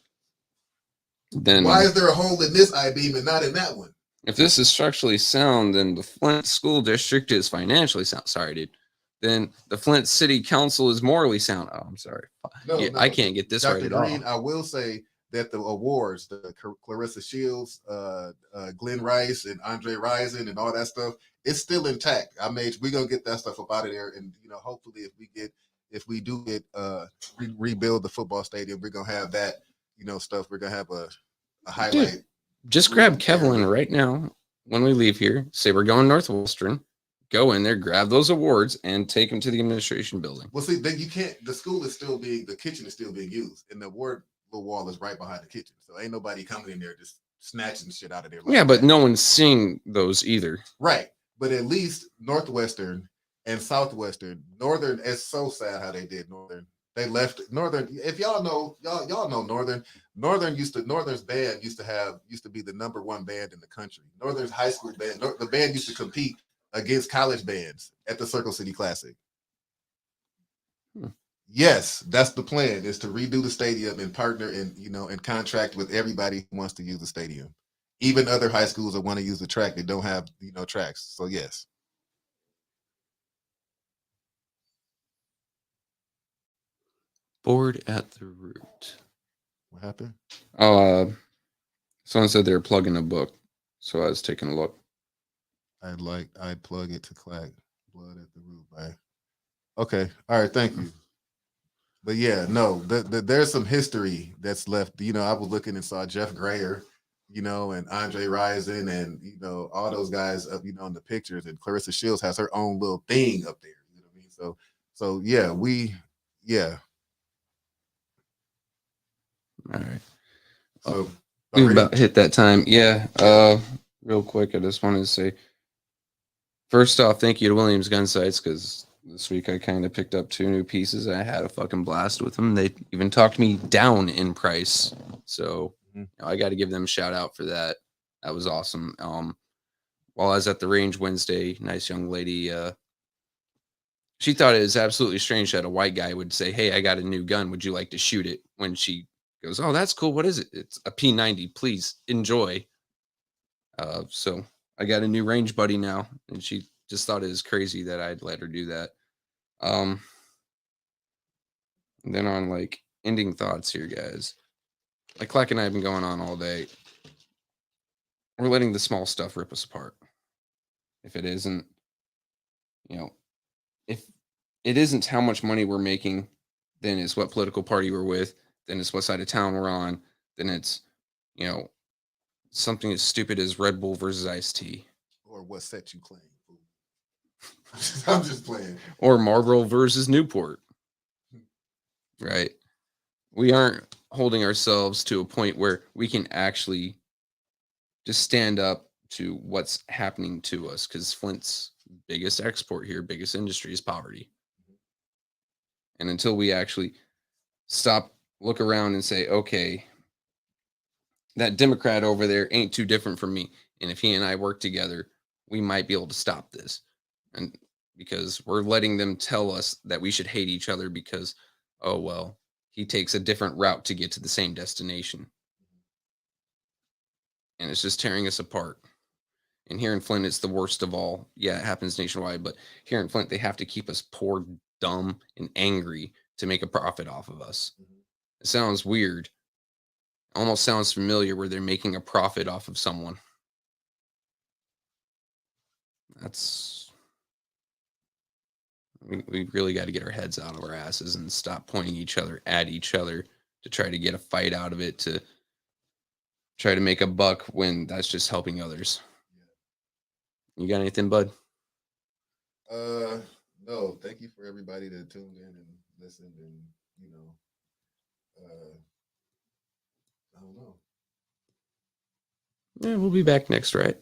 then why is there a hole in this I-beam and not in that one? If this is structurally sound, then the Flint School District is financially sound. Sorry, dude. Then the Flint City Council is morally sound. Oh, I'm sorry. No, I can't get this Dr. right Green, at all. I will say that the awards, the Clarissa Shields, Glenn Rice, and Andre Rison, and all that stuff, it's still intact. We're gonna get that stuff up out of there, and hopefully, if we do get rebuild the football stadium, we're gonna have that. Stuff. We're gonna have a highlight. Dude, just grab Kevin right now when we leave here. Say we're going Northwestern. Go in there, grab those awards, and take them to the administration building. Well, see, then you can't. The school is still the kitchen is still being used, and the award wall is right behind the kitchen. So ain't nobody coming in there just snatching shit out of there. Yeah, but no one's seeing those either. Right, but at least Northwestern and Southwestern, Northern. It's so sad how they did Northern. They left Northern. If y'all know Northern. Northern's band used to be the #1 band in the country. Northern's high school band. The band used to compete against college bands at the Circle City Classic. Yes, that's the plan, is to redo the stadium and partner and contract with everybody who wants to use the stadium. Even other high schools that want to use the track that don't have tracks. So yes. Bored at the root. What happened? Someone said they were plugging a book, so I was taking a look. I'd plug it to Clack. Blood at the root, right? Okay. All right. Thank you. But yeah, no, there's some history that's left. I was looking and saw Jeff Grayer, and Andre Rison, and all those guys up, in the pictures. And Clarissa Shields has her own little thing up there. You know what I mean? So yeah, yeah. All right. So We've about hit that time. Yeah. Real quick, I just wanted to say, first off, thank you to Williams Gun Sights, because this week I kind of picked up 2 new pieces. I had a fucking blast with them. They even talked me down in price. So I got to give them a shout out for that. That was awesome. While I was at the range Wednesday, nice young lady, she thought it was absolutely strange that a white guy would say, "Hey, I got a new gun. Would you like to shoot it?" When she goes, "Oh, that's cool. What is it?" "It's a P90. Please enjoy." So I got a new range buddy now, and she just thought it was crazy that I'd let her do that. And then on like ending thoughts here, guys. Like Clack and I have been going on all day. We're letting the small stuff rip us apart. If it isn't, you know, if it isn't how much money we're making, then it's what political party we're with, then it's what side of town we're on, then it's, you know, something as stupid as Red Bull versus iced tea. Or what set you claim. I'm just playing. Or Marlboro versus Newport. Right? We aren't holding ourselves to a point where we can actually just stand up to what's happening to us, because Flint's biggest export here, biggest industry is poverty. And until we actually stop, look around and say, okay, that Democrat over there ain't too different from me. And if he and I work together, we might be able to stop this. And because we're letting them tell us that we should hate each other because, oh, well, he takes a different route to get to the same destination. And it's just tearing us apart. And here in Flint, it's the worst of all. Yeah, it happens nationwide, but here in Flint, they have to keep us poor, dumb, and angry to make a profit off of us. It sounds weird. Almost sounds familiar, where they're making a profit off of someone. That's... We really got to get our heads out of our asses and stop pointing each other at each other to try to get a fight out of it, to try to make a buck when that's just helping others. You got anything, bud? No. Thank you for everybody that tuned in and listened, and I don't know. Yeah, we'll be back next week,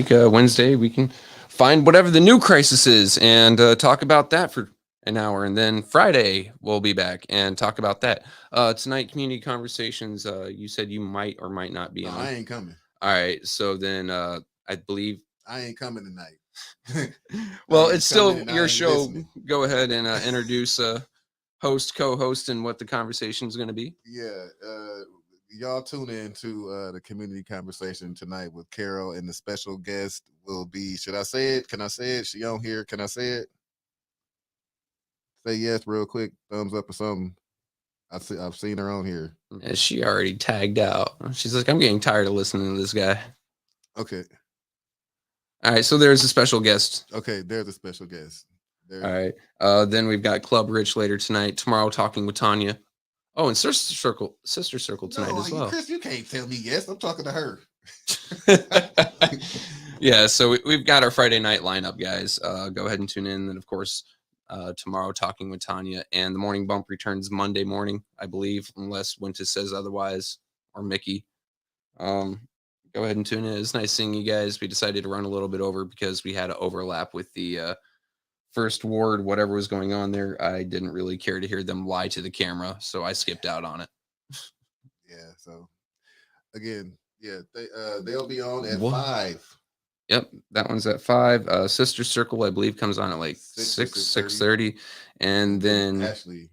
Wednesday. We can find whatever the new crisis is and talk about that for an hour, and then Friday we'll be back and talk about that. Tonight, community conversations. You said you might or might not be on. I ain't coming. All right, so then I believe I ain't coming tonight. Well, it's still your show. Listening. Go ahead and introduce host, co-host, and what the conversation is going to be. Yeah, y'all tune in to the community conversation tonight with Carol, and the special guest will be, should I say it? Can I say it? She on here. Can I say it? Say yes real quick. Thumbs up or something. I've seen her on here. Yeah, she already tagged out. She's like, I'm getting tired of listening to this guy. Okay. All right, so there's a special guest. Okay, there's a special guest. All right. Then we've got Club Rich later tonight. Tomorrow, talking with Tanya. Oh, and Sister Circle tonight as well. Chris, you can't tell me yes. I'm talking to her. Yeah, so we've got our Friday night lineup, guys. Go ahead and tune in. And of course, tomorrow, talking with Tanya, and the morning bump returns Monday morning, I believe, unless Winter says otherwise, or Mickey. Go ahead and tune in. It's nice seeing you guys. We decided to run a little bit over because we had to overlap with the first ward, whatever was going on there. I didn't really care to hear them lie to the camera, so I skipped out on it. Yeah, so again, yeah, they'll be on at 5. Yep, that one's at 5. Sister Circle, I believe, comes on at like 6:30, and then Ashley,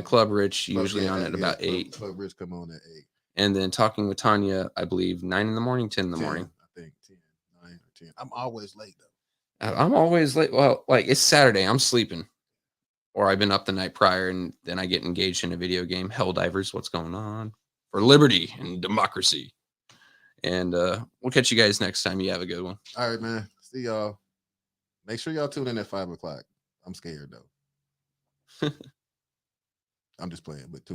Club Rich usually on at about 8. Club Rich come on at 8, and then talking with Tanya, I believe 9 in the morning, 10 in the morning. I think 10, 9 or 10. I'm always late though. I'm always late. Well, like, it's Saturday, I'm sleeping, or I've been up the night prior, and then I get engaged in a video game. Helldivers, what's going on? For liberty and democracy. And we'll catch you guys next time. You have a good one. All right, man. See y'all. Make sure y'all tune in at 5 o'clock. I'm scared though. I'm just playing, but tune in.